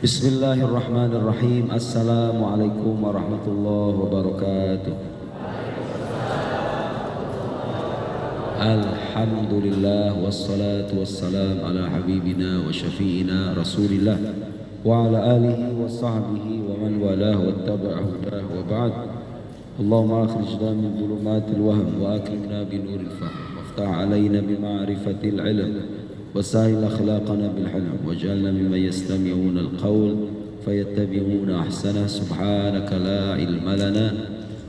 Bismillahirrahmanirrahim. Assalamualaikum warahmatullahi wabarakatuh. Alhamdulillah wassalatu wassalam ala habibina wa syafi'ina Rasulillah wa ala alihi wa sahbihi wa man walah wa tabi'a hudah wa ba'd. Allahumma akhrijna min dhulumatil wahm wa akrimna bi nuril fahm waftah alaina bi ma'rifatil ilm وسائل أخلاقنا بالحلم واجعلنا ممن يستمعون القول فيتبعون أحسنه سبحانك لا علم لنا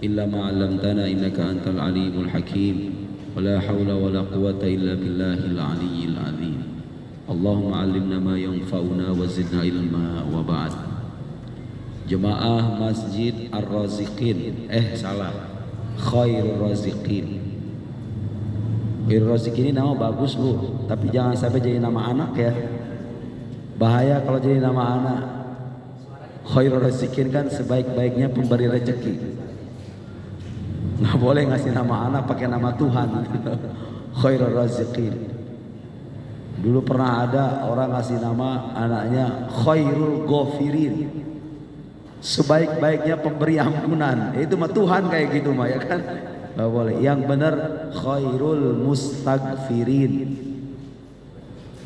إلا ما علمتنا إنك أنت العليم الحكيم ولا حول ولا قوة إلا بالله العلي العظيم اللهم علمنا ما ينفعنا وزدنا علما وبعد. Jemaah Masjid Ar-Raziqin salah, Khairul Raziqin. Khairul Raziqin ini nama bagus bu, tapi jangan sampai jadi nama anak ya. Bahaya kalau jadi nama anak. Khairul Raziqin kan sebaik-baiknya pemberi rezeki. Nggak boleh ngasih nama anak pakai nama Tuhan. Khairul Raziqin. Dulu pernah ada orang ngasih nama anaknya Khairul Ghafirin. Sebaik-baiknya pemberi ampunan. Itu mah Tuhan kayak gitu mah ya kan. Nggak boleh. Yang benar Khairul Mustaghfirin.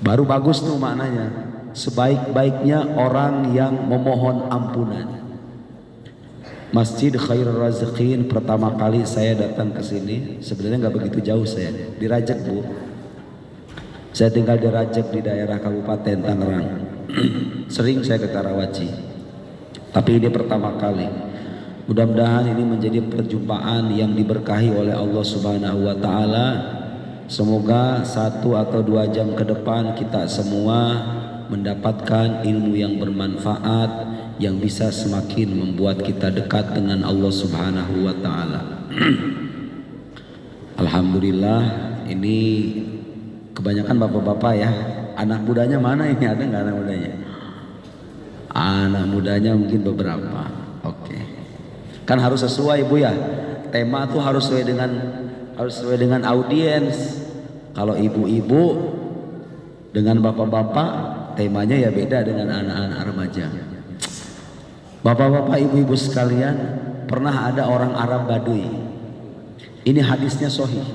Baru bagus tuh maknanya. Sebaik-baiknya orang yang memohon ampunan. Masjid Khairul Raziqin pertama kali saya datang ke sini, sebenarnya nggak begitu jauh saya, di Rajak bu. Saya tinggal di Rajak di daerah Kabupaten Tangerang. Sering saya ke Karawaci, tapi ini pertama kali. Mudah-mudahan ini menjadi perjumpaan yang diberkahi oleh Allah Subhanahu wa Ta'ala. Semoga 1 atau 2 jam ke depan kita semua mendapatkan ilmu yang bermanfaat, yang bisa semakin membuat kita dekat dengan Allah Subhanahu wa Ta'ala. Alhamdulillah, ini kebanyakan bapak-bapak ya. Anak mudanya mana ini, ada nggak anak mudanya? Anak mudanya mungkin beberapa. Oke. Kan harus sesuai bu ya. Tema tuh harus sesuai dengan audiens. Kalau ibu-ibu dengan bapak-bapak, temanya ya beda dengan anak-anak remaja. Bapak-bapak, ibu-ibu sekalian, pernah ada orang Arab Baduy. Ini hadisnya sahih.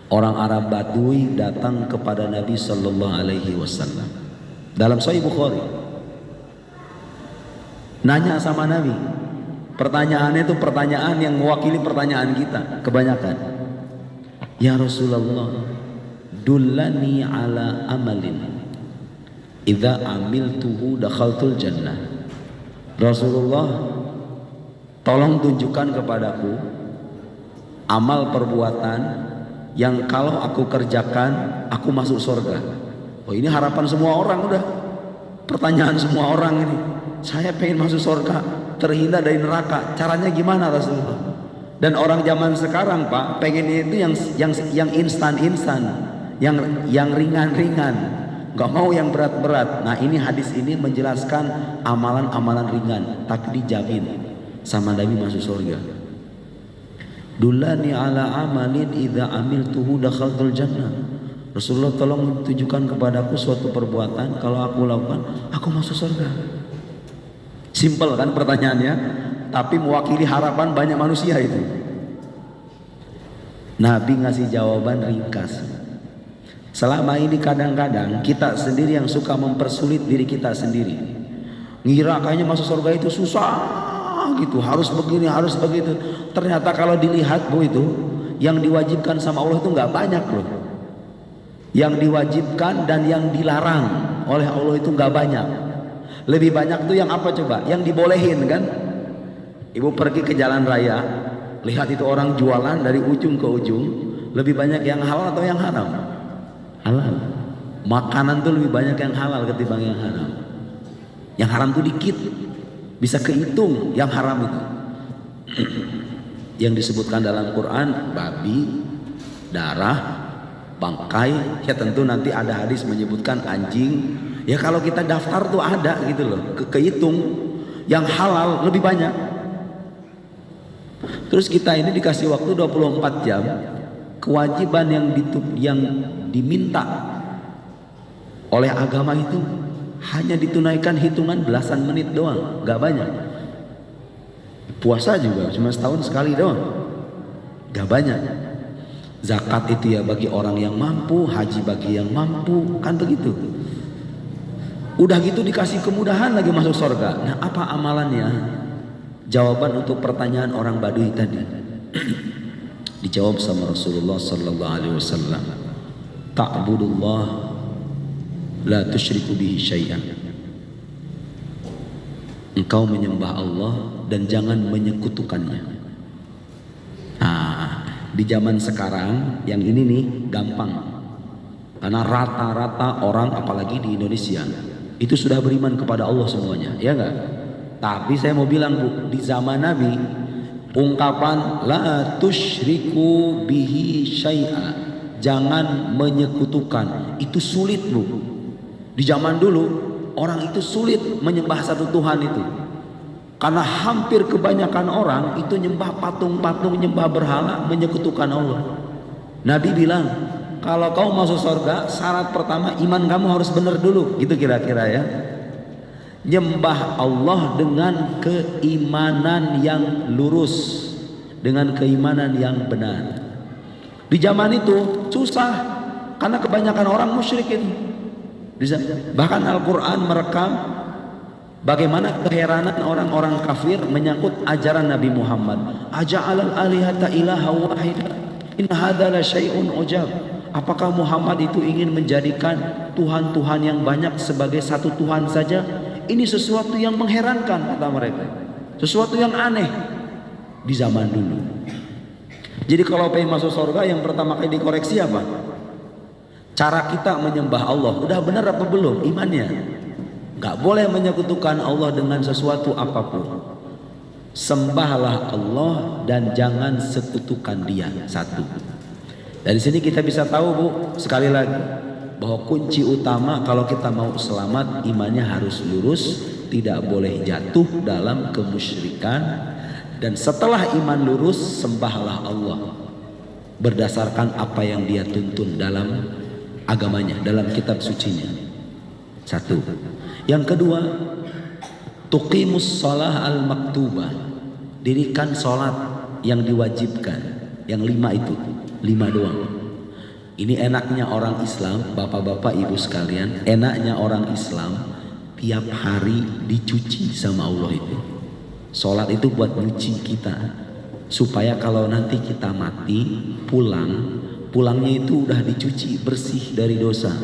Orang Arab Baduy datang kepada Nabi Sallallahu Alaihi Wasallam dalam Sahih Bukhari. Nanya sama Nabi. Pertanyaannya itu pertanyaan yang mewakili pertanyaan kita kebanyakan. Ya Rasulullah, dullani ala amalin idza amiltuhu dakhaltul jannah. Rasulullah, tolong tunjukkan kepadaku amal perbuatan yang kalau aku kerjakan aku masuk surga. Oh, ini harapan semua orang, udah pertanyaan semua orang ini. Saya pengen masuk surga, terhindar dari neraka. Caranya gimana Rasulullah? Dan orang zaman sekarang pak pengen itu yang instan-instan, yang ringan-ringan, nggak mau yang berat-berat. Nah ini hadis ini menjelaskan amalan-amalan ringan, tapi dijamin sama Nabi masuk surga. Dullani ala amalin idza amiltuhu dakhaltul jannah. Rasulullah, tolong tunjukkan kepadaku suatu perbuatan kalau aku lakukan aku masuk surga. Simpel kan pertanyaannya, tapi mewakili harapan banyak manusia itu. Nabi ngasih jawaban ringkas. Selama ini kadang-kadang kita sendiri yang suka mempersulit diri kita sendiri. Ngira kayaknya masuk surga itu susah gitu, harus begini, harus begitu. Ternyata kalau dilihat bu, itu yang diwajibkan sama Allah itu nggak banyak loh. Yang diwajibkan dan yang dilarang oleh Allah itu nggak banyak. Lebih banyak tuh yang apa coba? Yang dibolehin kan? Ibu pergi ke jalan raya, lihat itu orang jualan dari ujung ke ujung. Lebih banyak yang halal atau yang haram? Halal. Makanan tuh lebih banyak yang halal ketimbang yang haram. Yang haram tuh dikit, bisa kehitung yang haram itu. Yang disebutkan dalam Quran, babi, darah, bangkai. Ya tentu nanti ada hadis menyebutkan anjing. Ya kalau kita daftar tuh ada gitu loh, kehitung. Yang halal lebih banyak. Terus kita ini dikasih waktu 24 jam. Kewajiban yang diminta oleh agama itu hanya ditunaikan hitungan belasan menit doang, gak banyak. Puasa juga cuma setahun sekali doang, gak banyak. Zakat itu ya bagi orang yang mampu, haji bagi yang mampu, kan begitu. Udah gitu dikasih kemudahan lagi masuk surga. Nah, apa amalannya? Jawaban untuk pertanyaan orang Badui tadi dijawab sama Rasulullah sallallahu alaihi wasallam. Ta'budullah la tusyriku bihi syai'an. Engkau menyembah Allah dan jangan menyekutukannya. Nah, di zaman sekarang yang ini nih gampang. Karena rata-rata orang apalagi di Indonesia itu sudah beriman kepada Allah semuanya, ya enggak? Tapi saya mau bilang Bu, di zaman Nabi ungkapan la tusyriku bihi syai'a, jangan menyekutukan, itu sulit Bu. Di zaman dulu orang itu sulit menyembah satu Tuhan itu. Karena hampir kebanyakan orang itu nyembah patung-patung, nyembah berhala, menyekutukan Allah. Nabi bilang, kalau kau masuk surga, syarat pertama iman kamu harus benar dulu. Gitu kira-kira ya. Nyembah Allah dengan keimanan yang lurus, dengan keimanan yang benar. Di zaman itu susah, karena kebanyakan orang musyrik itu. Bahkan Al-Quran merekam bagaimana keheranan orang-orang kafir menyangkut ajaran Nabi Muhammad. Aja'alal alihata ilaha wahida in hadza la syai'un ujab. Apakah Muhammad itu ingin menjadikan Tuhan-Tuhan yang banyak sebagai satu Tuhan saja? Ini sesuatu yang mengherankan, kata mereka. Sesuatu yang aneh di zaman dulu. Jadi kalau pengen masuk surga, yang pertama kali dikoreksi apa? Cara kita menyembah Allah. Udah benar apa belum imannya? Gak boleh menyekutukan Allah dengan sesuatu apapun. Sembahlah Allah dan jangan sekutukan Dia. Satu. Dari sini kita bisa tahu Bu, sekali lagi, bahwa kunci utama kalau kita mau selamat, imannya harus lurus, tidak boleh jatuh dalam kemusyrikan. Dan setelah iman lurus, sembahlah Allah berdasarkan apa yang Dia tuntun dalam agamanya, dalam kitab sucinya. Satu. Yang kedua, tuqimus shalah al-maktubah, dirikan sholat yang diwajibkan. Yang 5 itu, 5 doang. Ini enaknya orang Islam, bapak-bapak ibu sekalian, enaknya orang Islam tiap hari dicuci sama Allah itu. Sholat itu buat nyuci kita, supaya kalau nanti kita mati, pulangnya itu udah dicuci bersih dari dosa.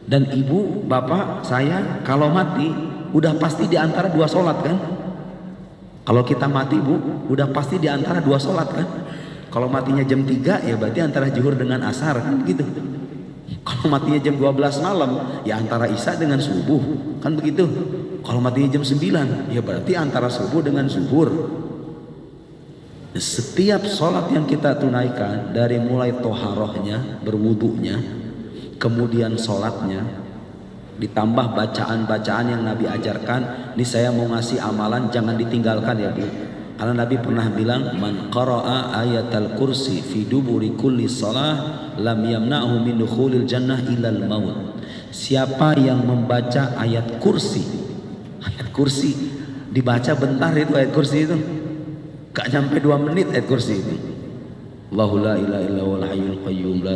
Dan ibu, bapak, saya kalau mati udah pasti di antara 2 sholat kan? Kalau kita mati Bu, udah pasti di antara 2 sholat kan? Kalau matinya jam 3 ya berarti antara zuhur dengan asar kan begitu. Kalau matinya jam 12 malam ya antara isya dengan subuh kan begitu. Kalau matinya jam 9 ya berarti antara subuh dengan zuhur. Setiap sholat yang kita tunaikan, dari mulai toharohnya, berwudunya, kemudian sholatnya, ditambah bacaan-bacaan yang Nabi ajarkan. Ini saya mau ngasih amalan, jangan ditinggalkan ya Bu. Karena Nabi pernah bilang, man qara'a ayatal kursi fi duburi kulli shalah lam yamna'hu min dukhulil jannah ilal maut. Siapa yang membaca ayat kursi dibaca bentar itu ayat kursi itu, gak nyampe 2 menit ayat kursi itu. Allahu la ilaha illa huwal hayyul qayyum la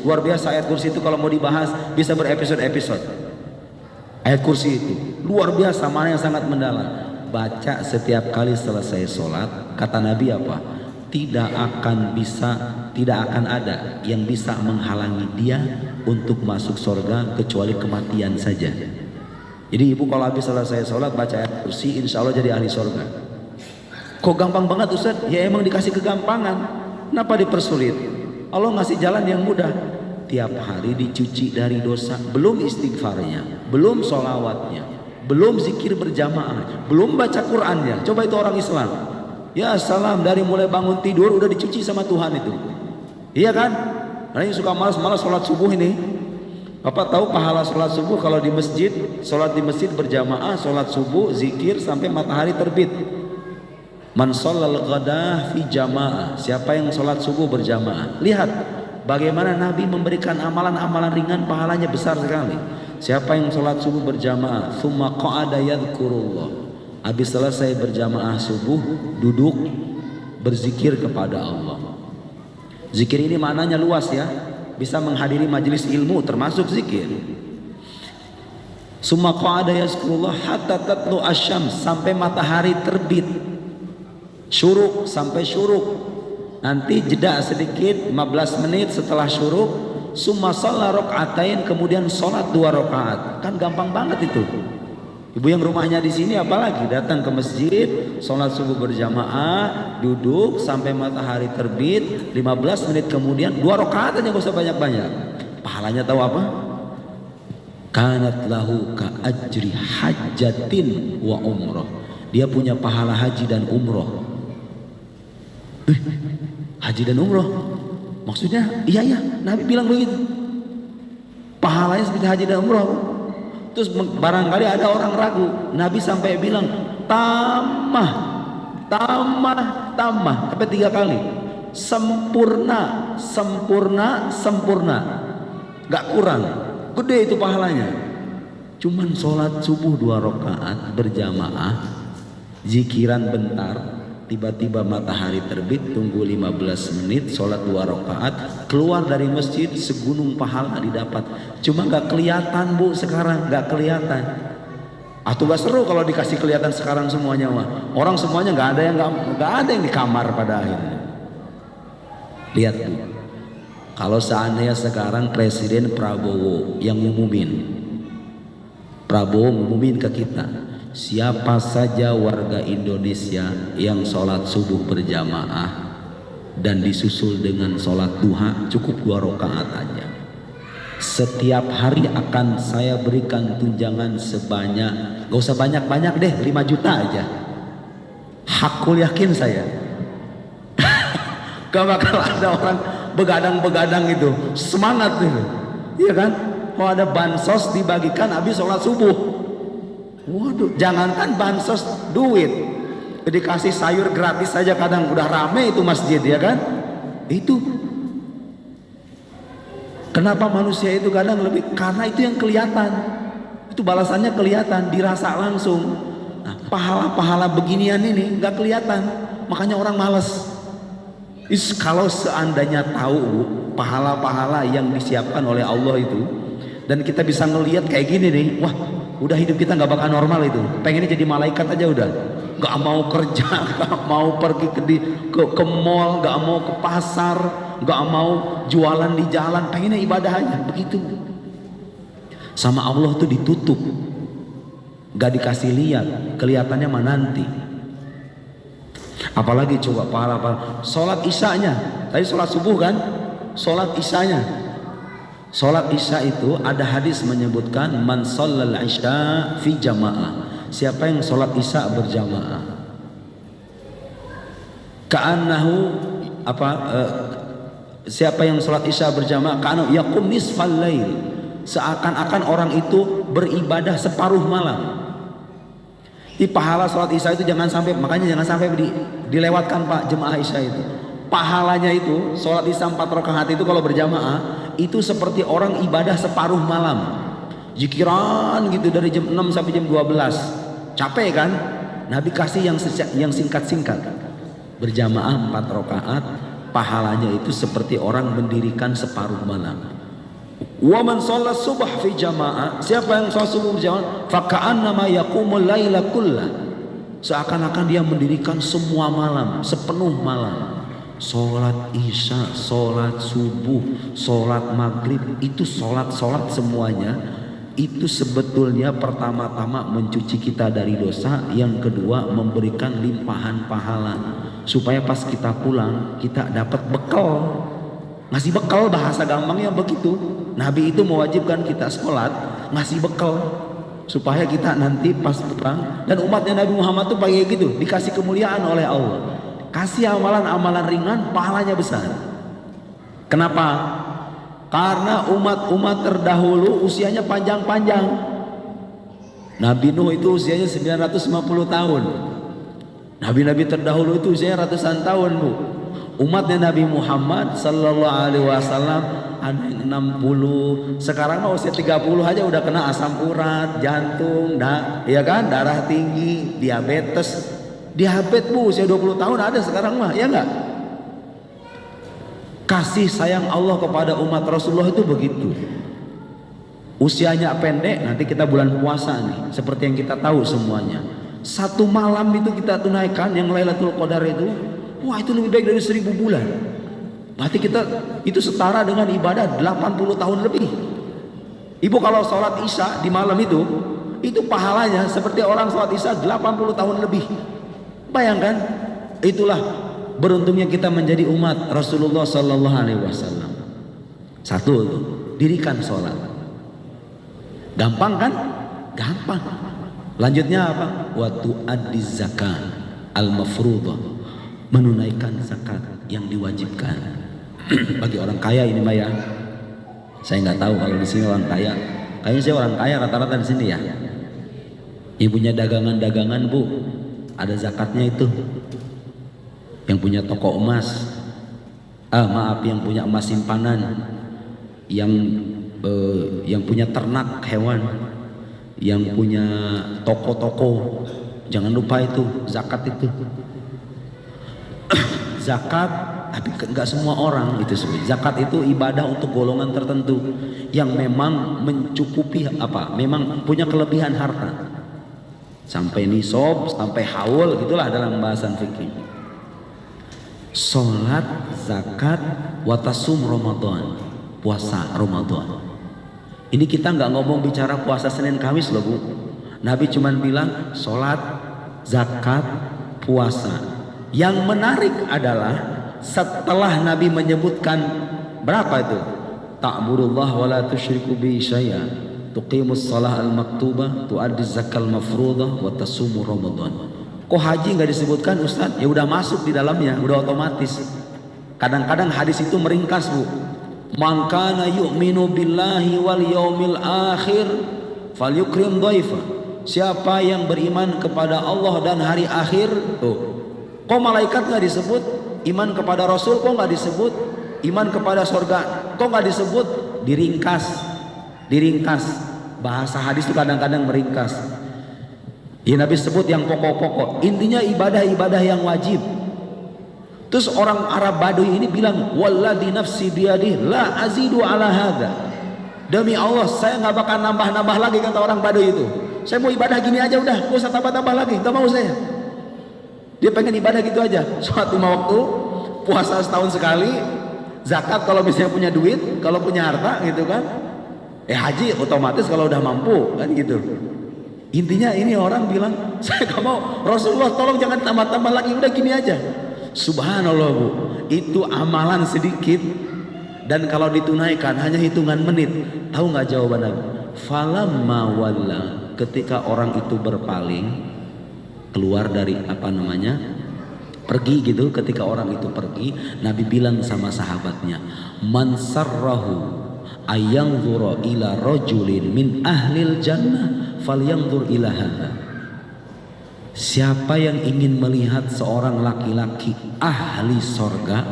luar biasa ayat kursi itu, kalau mau dibahas bisa berepisode-episode. Ayat kursi itu luar biasa, mana yang sangat mendalam. Baca setiap kali selesai sholat, kata Nabi apa? Tidak akan ada yang bisa menghalangi dia untuk masuk surga kecuali kematian saja. Jadi ibu kalau habis selesai sholat baca ayat kursi, insya Allah jadi ahli surga. Kok gampang banget Ustaz? Ya emang dikasih kegampangan. Kenapa dipersulit? Allah ngasih jalan yang mudah. Tiap hari dicuci dari dosa, belum istighfarnya, belum sholawatnya, belum zikir berjamaah, belum baca Qur'annya. Coba itu orang Islam. Ya salam, dari mulai bangun tidur udah dicuci sama Tuhan itu. Iya kan? Nah yang suka malas-malas sholat subuh ini. Bapak tahu pahala sholat subuh kalau di masjid, sholat di masjid berjamaah, sholat subuh, zikir sampai matahari terbit. Man sholal ghadah fi jamaah, siapa yang sholat subuh berjamaah. Lihat bagaimana Nabi memberikan amalan-amalan ringan, pahalanya besar sekali. siapa yang sholat subuh berjamaah, tsumma qa'ada yadhkurullah, habis selesai berjamaah subuh duduk berzikir kepada Allah. Zikir ini maknanya luas ya, bisa menghadiri majelis ilmu termasuk zikir. Tsumma qa'ada yazkurullah hatta tatlu asyams, sampai matahari terbit, syuruk sampai syuruk. Nanti jeda sedikit 15 menit setelah syuruk, summa shalla rakaatain, kemudian sholat 2 rakaat. Kan gampang banget itu. Ibu yang rumahnya di sini apalagi datang ke masjid, sholat subuh berjamaah, duduk sampai matahari terbit, 15 menit kemudian 2 rakaat aja, gak usah banyak-banyak. Pahalanya tahu apa? Kanat lahu ka ajri hajjatin wa umrah. Dia punya pahala haji dan umroh. Haji dan umroh, maksudnya iya Nabi bilang begitu, pahalanya seperti haji dan umroh. Terus barangkali ada orang ragu, Nabi sampai bilang tamah sampai 3 kali, sempurna, gak kurang, gede itu pahalanya. Cuman sholat subuh 2 rakaat berjamaah, zikiran bentar, tiba-tiba matahari terbit, tunggu 15 menit, sholat 2 rakaat, keluar dari masjid segunung pahala didapat. Cuma gak kelihatan bu sekarang, gak kelihatan. Atau gak seru kalau dikasih kelihatan sekarang semuanya mah. Orang semuanya gak ada yang di kamar pada akhirnya. Lihat bu, kalau seandainya sekarang Presiden Prabowo yang ngumumin, Prabowo ngumumin ke kita, siapa saja warga Indonesia yang sholat subuh berjamaah dan disusul dengan sholat duha cukup 2 rakaat aja, setiap hari akan saya berikan tunjangan sebanyak, gak usah banyak-banyak deh, 5 juta aja. Hakul yakin saya. Gak bakal ada orang begadang-begadang itu, semangat itu, iya kan? Kalau ada bansos dibagikan habis sholat subuh, waduh, jangankan bansos duit, dikasih sayur gratis saja kadang udah rame itu masjid, ya kan? Itu kenapa manusia itu kadang lebih, karena itu yang kelihatan, itu balasannya kelihatan, dirasa langsung. Nah, pahala-pahala beginian ini nggak kelihatan, makanya orang malas. Kalau seandainya tahu pahala-pahala yang disiapkan oleh Allah itu, dan kita bisa ngelihat kayak gini nih, wah udah hidup kita nggak bakal normal itu. Pengennya jadi malaikat aja udah, nggak mau kerja, nggak mau pergi ke mall, nggak mau ke pasar, nggak mau jualan di jalan, pengennya ibadah aja begitu. Sama Allah tuh ditutup, nggak dikasih lihat, kelihatannya mah nanti. Apalagi coba pahala sholat isyanya, tadi sholat subuh kan, sholat isyanya. Sholat isya itu ada hadis menyebutkan man shallal isya fi jamaah, siapa yang sholat isya berjamaah, ka'annahu siapa yang sholat isya berjamaah ka'annahu yaqum nisfal lail, seakan-akan orang itu beribadah separuh malam. Di pahala sholat isya itu jangan sampai, makanya jangan sampai dilewatkan Pak jemaah isya itu. Pahalanya itu sholat isya 4 rakaat itu kalau berjamaah itu seperti orang ibadah separuh malam, zikiran gitu dari jam 6 sampai jam 12, capek kan? Nabi kasih yang singkat-singkat, berjamaah 4 rakaat, pahalanya itu seperti orang mendirikan separuh malam. Wa man shalla subh fi jamaah, siapa yang sholat subuh berjamaah, fa ka'annama yaqumul laila kullah, seakan-akan dia mendirikan semua malam, sepenuh malam. Sholat isya, sholat subuh, sholat maghrib, itu sholat semuanya itu sebetulnya pertama-tama mencuci kita dari dosa, yang kedua memberikan limpahan pahala supaya pas kita pulang kita dapat bekal. Ngasih bekal, bahasa gampangnya begitu. Nabi itu mewajibkan kita sholat, ngasih bekal supaya kita nanti pas pulang, dan umatnya Nabi Muhammad tuh pakai gitu, dikasih kemuliaan oleh Allah. Kasih amalan-amalan ringan, pahalanya besar. Kenapa? Karena umat-umat terdahulu usianya panjang-panjang. Nabi Nuh itu usianya 950 tahun. Nabi-nabi terdahulu itu usianya ratusan tahun bu. Umatnya Nabi Muhammad sallallahu alaihi wasallam ada yang 60. Sekarang mah usia 30 aja udah kena asam urat, jantung, ya kan, darah tinggi, diabetes. Diabetes Bu, usia 20 tahun ada sekarang mah, ya enggak? Kasih sayang Allah kepada umat Rasulullah itu begitu. Usianya pendek, nanti kita bulan puasa nih, seperti yang kita tahu semuanya. Satu malam itu kita tunaikan yang Lailatul Qadar itu, wah itu lebih baik dari 1000 bulan. Berarti kita itu setara dengan ibadah 80 tahun lebih. Ibu kalau sholat isya di malam itu pahalanya seperti orang sholat isya 80 tahun lebih. Bayangkan, itulah beruntungnya kita menjadi umat Rasulullah Sallallahu Alaihi Wasallam. Satu tuh, dirikan sholat. Gampang kan? Gampang. Lanjutnya apa? Wa tu'addiz zakat al-mafruḍah, menunaikan zakat yang diwajibkan. Bagi orang kaya ini Mbak ya. Saya nggak tahu kalau di sini orang kaya. Kayaknya saya orang kaya rata-rata di sini ya. Ibunya dagangan-dagangan Bu, ada zakatnya itu. Yang punya toko emas, yang punya emas simpanan, yang punya ternak hewan, yang punya toko-toko, jangan lupa itu zakat itu. Zakat, tapi nggak semua orang itu sebenarnya. Zakat itu ibadah untuk golongan tertentu yang memang mencukupi memang punya kelebihan harta. Sampai nisab, sampai haul, gitulah dalam bahasan fikih. Salat, zakat, watasum Ramadan, puasa Ramadan. Ini kita nggak ngomong bicara puasa Senin Kamis loh Bu. Nabi cuman bilang salat, zakat, puasa. Yang menarik adalah setelah Nabi menyebutkan berapa itu? Ta'budullah wa la tusyriku bihi syai'a, tuqimus shalah al-maktubah, tu'addiz zakal mafruḍah, wa tasumu Ramadan. Kok haji nggak disebutkan Ustaz? Ya udah masuk di dalamnya, udah otomatis. Kadang-kadang hadis itu meringkas Bu. Man kana yu'minu billahi wal yaumil akhir falyukrim dhaifa. Siapa yang beriman kepada Allah dan hari akhir, tuh. Kok malaikat nggak disebut? Iman kepada Rasul kok nggak disebut? Iman kepada surga kok nggak disebut? Diringkas. Bahasa hadis itu kadang-kadang meringkas. Ya Nabi sebut yang pokok-pokok. Intinya ibadah-ibadah yang wajib. Terus orang Arab Baduy ini bilang, walladzi nafsi biyadih la azidu ala hadza. Demi Allah saya nggak bakal nambah-nambah lagi, kata orang Baduy itu. Saya mau ibadah gini aja udah, nggak usah tambah-tambah lagi, nggak mau saya. Dia pengen ibadah gitu aja, sholat 5 waktu, puasa setahun sekali, zakat kalau misalnya punya duit, kalau punya harta gitu kan. Haji otomatis kalau udah mampu kan gitu. Intinya ini orang bilang, saya gak mau, Rasulullah tolong jangan tambah-tambah lagi, udah gini aja. Subhanallah Bu, itu amalan sedikit dan kalau ditunaikan hanya hitungan menit. Tahu nggak jawabannya? Falamma walla, ketika orang itu berpaling keluar dari pergi gitu. Ketika orang itu pergi, Nabi bilang sama sahabatnya, man sarrahu ayanzura ila rajulin min ahlil jannah falyanzur ila hadza. Siapa yang ingin melihat seorang laki-laki ahli sorga,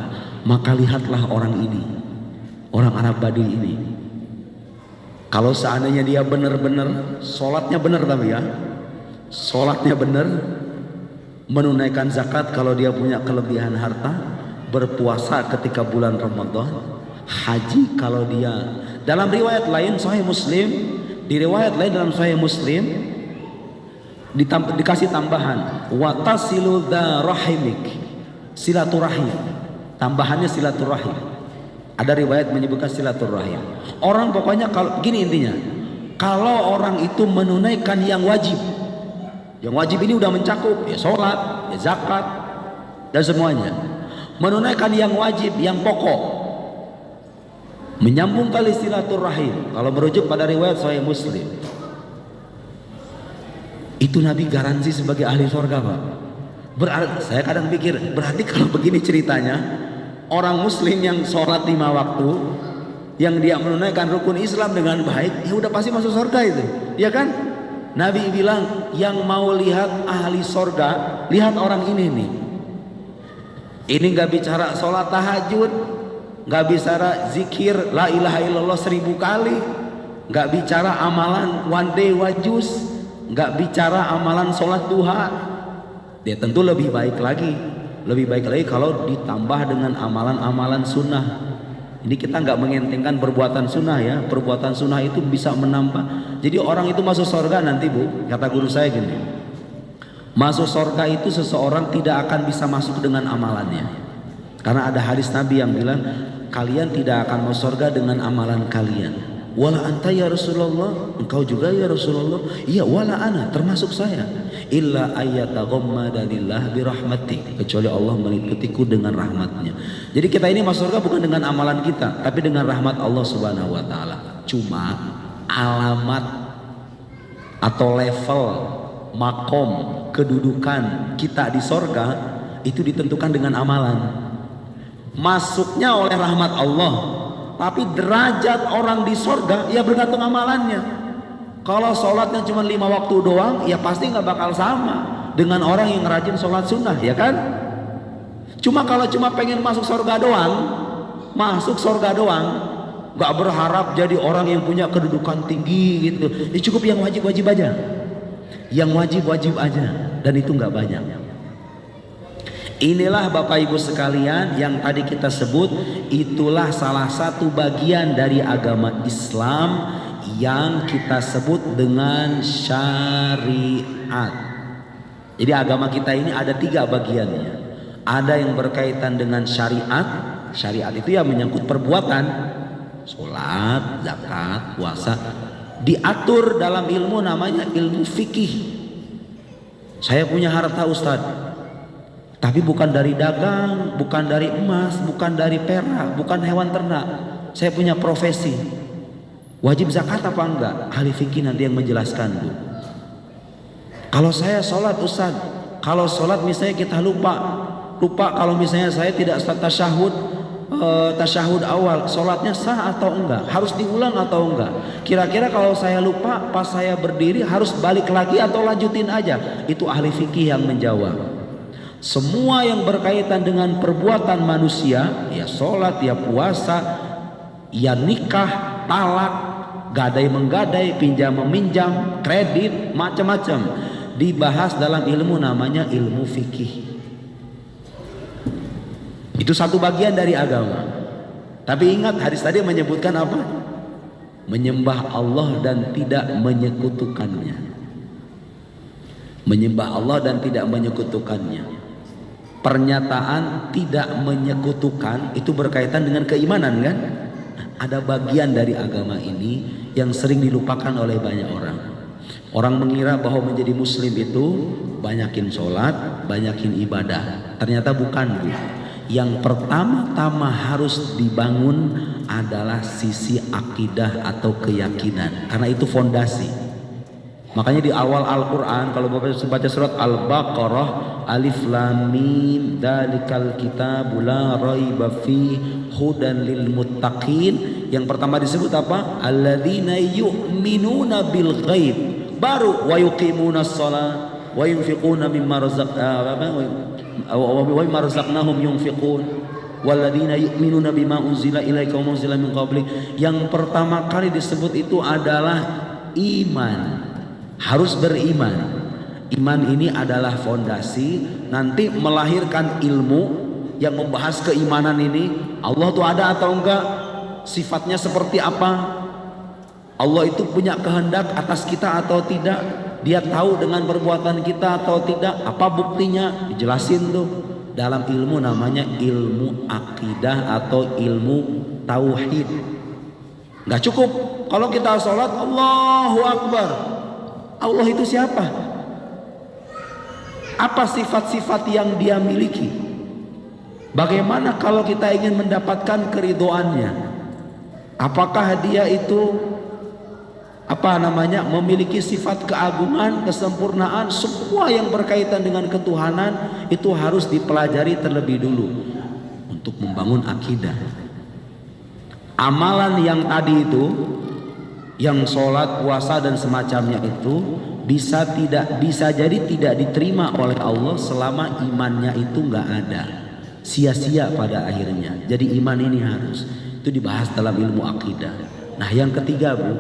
maka lihatlah orang ini, orang Arab Baduy ini. Kalau seandainya dia benar-benar sholatnya benar, tapi ya sholatnya benar, menunaikan zakat kalau dia punya kelebihan harta, berpuasa ketika bulan Ramadan, haji kalau dia. Dalam riwayat lain Sahih Muslim, di riwayat lain dalam Sahih Muslim dikasih tambahan watasilu dza rahimik, silaturahim. Tambahannya silaturahim. Ada riwayat menyebutkan silaturahim. Orang pokoknya kalau gini intinya, kalau orang itu menunaikan yang wajib ini udah mencakup ya sholat, ya zakat dan semuanya. Menunaikan yang wajib, yang pokok, menyambung tali silaturahim. Kalau merujuk pada riwayat Sahih Muslim, itu Nabi garansi sebagai ahli surga Pak. Berarti saya kadang pikir, berarti kalau begini ceritanya, orang muslim yang sholat 5 waktu, yang dia menunaikan rukun Islam dengan baik, ya udah pasti masuk surga itu, ya kan? Nabi bilang, yang mau lihat ahli surga, lihat orang ini nih. Ini nggak bicara sholat tahajud, nggak bicara zikir la ilaha illallah 1000 kali, nggak bicara amalan one day wajus, nggak bicara amalan sholat duha. Dia tentu lebih baik lagi kalau ditambah dengan amalan-amalan sunnah. Ini kita nggak mengentengkan perbuatan sunnah ya, perbuatan sunnah itu bisa menambah. Jadi orang itu masuk surga nanti Bu, kata guru saya gini, masuk surga itu seseorang tidak akan bisa masuk dengan amalannya, karena ada hadis Nabi yang bilang kalian tidak akan masuk surga dengan amalan kalian. Wala anta ya Rasulullah, engkau juga ya Rasulullah. Iya, wala ana, termasuk saya. Illa ayyataghammadanillah birahmati, kecuali Allah meliputiku dengan rahmatnya. Jadi kita ini masuk surga bukan dengan amalan kita, tapi dengan rahmat Allah Subhanahu wa taala. Cuma alamat atau level makom kedudukan kita di surga itu ditentukan dengan amalan. Masuknya oleh rahmat Allah, tapi derajat orang di surga ya bergantung amalannya. Kalau sholatnya cuma 5 waktu doang, ya pasti nggak bakal sama dengan orang yang rajin sholat sunnah, ya kan? Cuma kalau cuma pengen masuk surga doang, nggak berharap jadi orang yang punya kedudukan tinggi gitu. Ya cukup yang wajib-wajib aja, dan itu nggak banyak. Inilah Bapak Ibu sekalian yang tadi kita sebut, itulah salah satu bagian dari agama Islam yang kita sebut dengan syariat. Jadi agama kita ini ada 3 bagiannya. Ada yang berkaitan dengan syariat. Syariat itu ya menyangkut perbuatan, sholat, zakat, puasa, diatur dalam ilmu namanya ilmu fikih. Saya punya harta Ustadz, tapi bukan dari dagang, bukan dari emas, bukan dari perak, bukan hewan ternak. Saya punya profesi. Wajib zakat apa enggak? Ahli fikih nanti yang menjelaskan Bu. Kalau saya sholat Ustaz, kalau sholat misalnya kita lupa kalau misalnya saya tidak tasyahud awal, sholatnya sah atau enggak? Harus diulang atau enggak? Kira-kira kalau saya lupa pas saya berdiri harus balik lagi atau lanjutin aja? Itu ahli fikih yang menjawab. Semua yang berkaitan dengan perbuatan manusia, ya sholat, ya puasa, ya nikah, talak, gadai menggadai, pinjam meminjam, kredit, macam-macam dibahas dalam ilmu namanya ilmu fikih. Itu satu bagian dari agama. Tapi ingat hadis tadi menyebutkan apa? Menyembah Allah dan tidak menyekutukannya. Menyembah Allah dan tidak menyekutukannya. Pernyataan tidak menyekutukan itu berkaitan dengan keimanan kan? Ada bagian dari agama ini yang sering dilupakan oleh banyak orang. Orang mengira bahwa menjadi muslim itu banyakin sholat, banyakin ibadah. Ternyata bukan Bu. Yang pertama-tama harus dibangun adalah sisi akidah atau keyakinan, karena itu fondasi. Makanya di awal Al-Quran kalau Bapak baca surat Al-Baqarah, Alif Lam Mim Dzalikal Kitabu La Raiba Fi Hudan Lil Muttaqin. Yang pertama disebut apa? Alladzina yu'minuna bil ghaib. Baru wa yuqimunas shalah wa yunfiquna mimma razaqnahum yunfiqun walladzina yu'minuna bima unzila ilaika wa unzila min qablik. Yang pertama kali disebut itu adalah iman. Harus beriman. Iman ini adalah fondasi, nanti melahirkan ilmu yang membahas keimanan ini. Allah itu ada atau enggak? Sifatnya seperti apa? Allah itu punya kehendak atas kita atau tidak? Dia tahu dengan perbuatan kita atau tidak? Apa buktinya? Dijelasin tuh dalam ilmu namanya ilmu akidah atau ilmu tauhid. Nggak cukup kalau kita sholat Allahu Akbar. Allah itu siapa? Apa sifat-sifat yang dia miliki? Bagaimana kalau kita ingin mendapatkan keridhoannya? Apakah dia itu memiliki sifat keagungan, kesempurnaan? Semua yang berkaitan dengan ketuhanan itu harus dipelajari terlebih dulu untuk membangun akidah. Amalan yang tadi itu, yang sholat, puasa dan semacamnya itu bisa jadi tidak diterima oleh Allah selama imannya itu nggak ada. sia-sia pada akhirnya. Jadi iman ini harus itu dibahas dalam ilmu akidah. Nah yang ketiga Bu,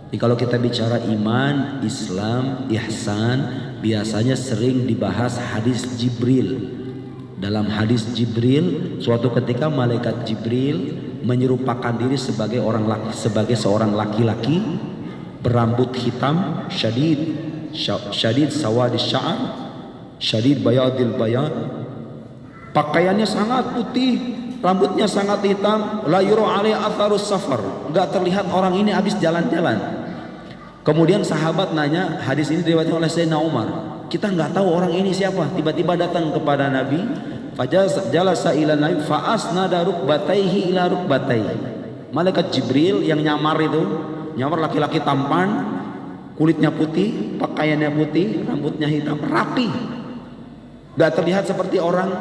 jadi kalau kita bicara iman, Islam, ihsan, biasanya sering dibahas hadis Jibril. Dalam hadis Jibril, suatu ketika malaikat Jibril menyerupakan diri sebagai seorang laki-laki berambut hitam, syadid sawadis sya'ar, syadid bayadil bayad, pakaiannya sangat putih, rambutnya sangat hitam, la yura alaihi atharus safar, enggak terlihat orang ini habis jalan-jalan. Kemudian sahabat nanya, hadis ini diriwayatkan oleh Sayyidina Umar, kita nggak tahu orang ini siapa. Tiba-tiba datang kepada Nabi, fajalasa ila Nabi fa asnada rukbataihi ila rukbataihi. Malaikat Jibril yang nyamar itu, nyamar laki-laki tampan, kulitnya putih, pakaiannya putih, rambutnya hitam, rapi, nggak terlihat seperti orang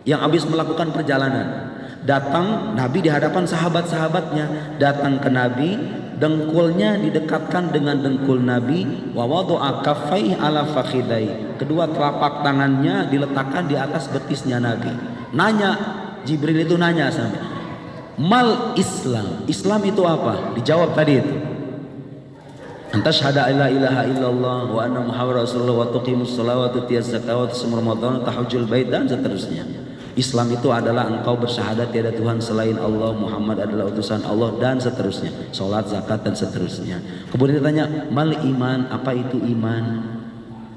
yang habis melakukan perjalanan. Datang Nabi di hadapan sahabat-sahabatnya, datang ke Nabi, dengkulnya didekatkan dengan dengkul Nabi, wa wada'a kaffaihi ala fakhidai, kedua telapak tangannya diletakkan di atas betisnya Nabi. Nanya, Jibril itu nanya sampai, mal Islam, Islam itu apa? Dijawab tadi itu, antashhada alla ilaha illallah wa anna muhammadar rasulullah wa tuqimus shalah wa tutiyaz zakah wa tusum ramadan tahajjul bait dan seterusnya. Islam itu adalah engkau bersyahadat tiada Tuhan selain Allah, Muhammad adalah utusan Allah dan seterusnya, sholat, zakat dan seterusnya. Kemudian ditanya, mal iman, apa itu iman?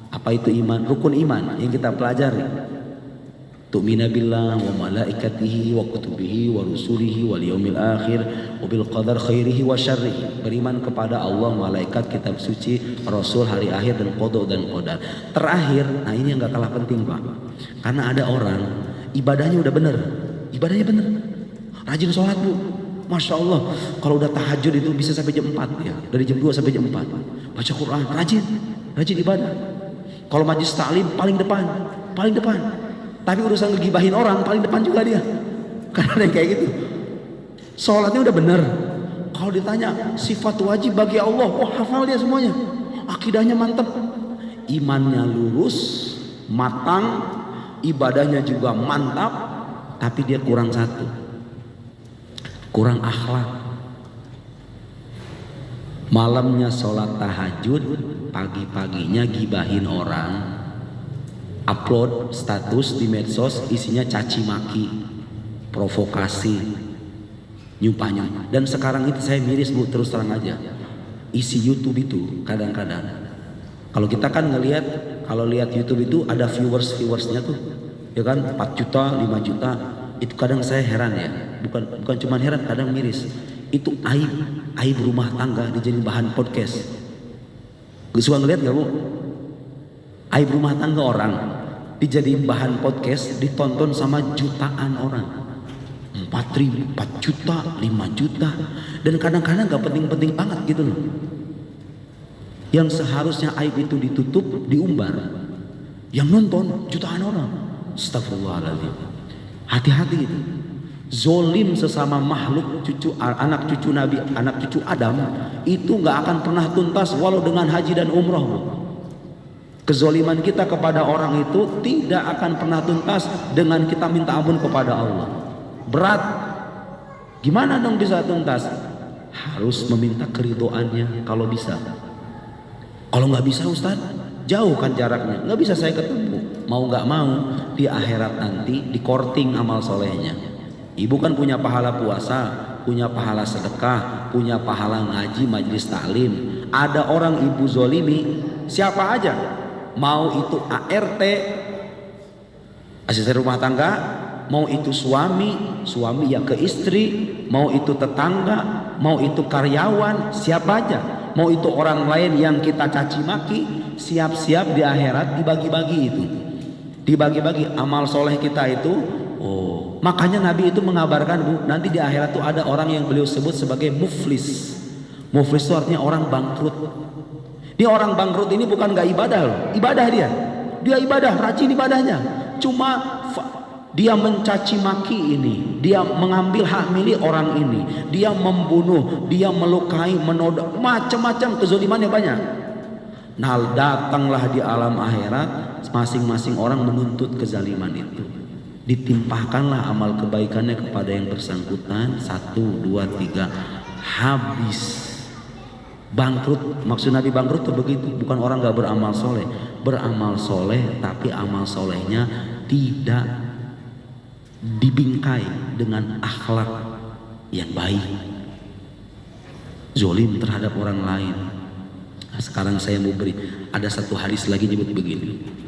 Apa itu iman? Rukun iman yang kita pelajari. Tu'mina billah wa malaikatihi wa kutubihi wa rusulihi wal yaumil akhir wa bil qadar khairihi wa syarrihi. Beriman kepada Allah, malaikat, kitab suci, rasul, hari akhir dan qada dan qadar. Terakhir, nah ini yang gak kalah penting Pak. Karena ada orang ibadahnya udah bener, rajin sholat Bu, Masya Allah, kalau udah tahajud itu bisa sampai jam 4 ya, dari jam 2 sampai jam 4, baca Quran, rajin ibadah. Kalau majlis taklim paling depan, tapi urusan ngegibahin orang paling depan juga dia, karena ada yang kayak gitu. Sholatnya udah bener, kalau ditanya sifat wajib bagi Allah, oh hafal dia semuanya, akidahnya mantep, imannya lurus, matang, ibadahnya juga mantap, tapi dia kurang satu, kurang akhlak. Malamnya sholat tahajud, pagi-paginya gibahin orang, upload status di medsos isinya caci maki, provokasi, nyumpah. Dan sekarang itu saya miris Bu, terus terang aja, isi YouTube itu kadang-kadang kalau kita kan ngelihat, kalau lihat YouTube itu ada viewersnya tuh, ya kan, 4 juta, 5 juta, itu kadang saya heran ya, bukan cuma heran, kadang miris. Itu aib rumah tangga dijadiin bahan podcast. Suka ngeliat gak Bu? Aib rumah tangga orang dijadiin bahan podcast, ditonton sama jutaan orang, 4 juta, 5 juta, dan kadang-kadang gak penting-penting banget gitu loh. Yang seharusnya aib itu ditutup, diumbar, yang nonton jutaan orang. Astagfirullahaladzim. Hati-hati itu. Zolim sesama makhluk, anak cucu Nabi, anak cucu Adam, itu gak akan pernah tuntas walau dengan haji dan umroh. Kezoliman kita kepada orang itu tidak akan pernah tuntas dengan kita minta ampun kepada Allah. Berat. Gimana dong bisa tuntas? Harus meminta keridhoannya kalau bisa. Kalau nggak bisa Ustaz, jauhkan jaraknya. Nggak bisa saya ketemu. Mau nggak mau, di akhirat nanti di korting amal solehnya. Ibu kan punya pahala puasa, punya pahala sedekah, punya pahala ngaji, majlis taklim. Ada orang ibu zolimi, siapa aja, mau itu ART, asisten rumah tangga, mau itu suami ya ke istri, mau itu tetangga, mau itu karyawan, siapa aja, mau itu orang lain yang kita caci maki, siap-siap di akhirat dibagi-bagi itu, dibagi-bagi amal soleh kita itu. Oh, makanya Nabi itu mengabarkan Bu, nanti di akhirat tuh ada orang yang beliau sebut sebagai muflis. Muflis itu artinya orang bangkrut. Dia orang bangkrut ini bukan gak ibadah loh, ibadah dia ibadah, rajin ibadahnya, cuma dia mencaci maki ini, dia mengambil hak milik orang ini, dia membunuh, dia melukai, menodai, macam-macam kezalimannya banyak. Nah datanglah di alam akhirat, masing-masing orang menuntut kezaliman itu. ditimpahkanlah amal kebaikannya kepada yang bersangkutan. 1, 2, 3, habis. Bangkrut, maksud Nabi bangkrut itu begitu, bukan orang gak beramal soleh, beramal soleh tapi amal solehnya tidak dibingkai dengan akhlak yang baik, zolim terhadap orang lain. Nah, sekarang saya mau beri, ada satu hadis lagi nyebut begini.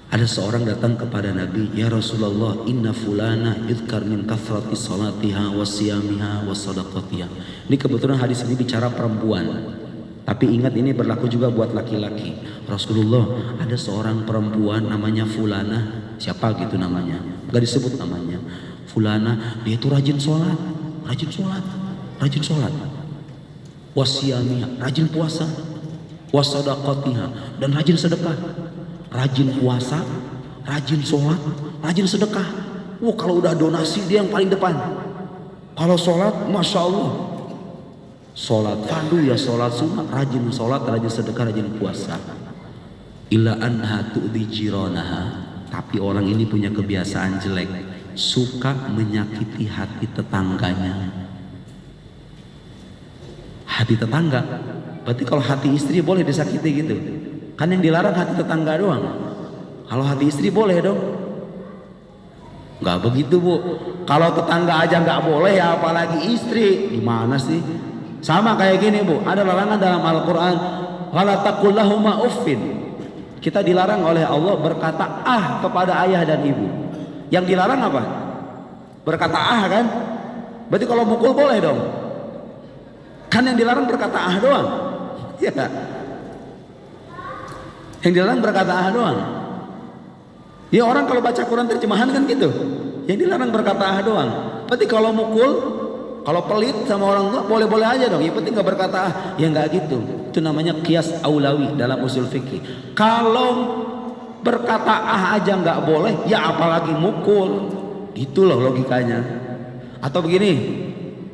Ada seorang datang kepada Nabi, ya Rasulullah, inna fulana yudhkar min kathrati salatiha wa siyamiha wa sadaqatiha. Ini kebetulan hadis ini bicara perempuan, tapi ingat ini berlaku juga buat laki-laki. Rasulullah, ada seorang perempuan namanya fulana, siapa gitu namanya, gak disebut namanya. Fulana, dia itu rajin sholat, rajin sholat. Wa siyamiha, rajin puasa. Wa sadaqatiha, dan rajin sedekah. Rajin puasa, rajin sholat, rajin sedekah. Kalau udah donasi dia yang paling depan. Kalau sholat, masya Allah, sholat fardu ya sholat sunnah, rajin sholat, rajin sedekah, rajin puasa. Illa anha tu'dhi jiranaha, tapi orang ini punya kebiasaan jelek, suka menyakiti hati tetangganya. Hati tetangga, berarti kalau hati istri boleh disakiti gitu. Kan yang dilarang hati tetangga doang. Kalau hati istri boleh dong. Nggak begitu bu. Kalau tetangga aja nggak boleh ya apalagi istri. Gimana sih? Sama kayak gini bu. Ada larangan dalam Al-Quran. Wala taqul lahuma uffin. Kita dilarang oleh Allah berkata ah kepada ayah dan ibu. Yang dilarang apa? Berkata ah kan? Berarti kalau mukul boleh dong. Kan yang dilarang berkata ah doang. Ya. Yang dilarang berkata ah doang. Ya orang kalau baca Quran terjemahan kan gitu. Yang dilarang berkata ah doang. Berarti kalau mukul, kalau pelit sama orang tua boleh-boleh aja dong. Yang penting gak berkata ah. Ya nggak gitu. Itu namanya qiyas aulawi dalam usul fikih. Kalau berkata ah aja nggak boleh, ya apalagi mukul. Itu loh logikanya. Atau begini,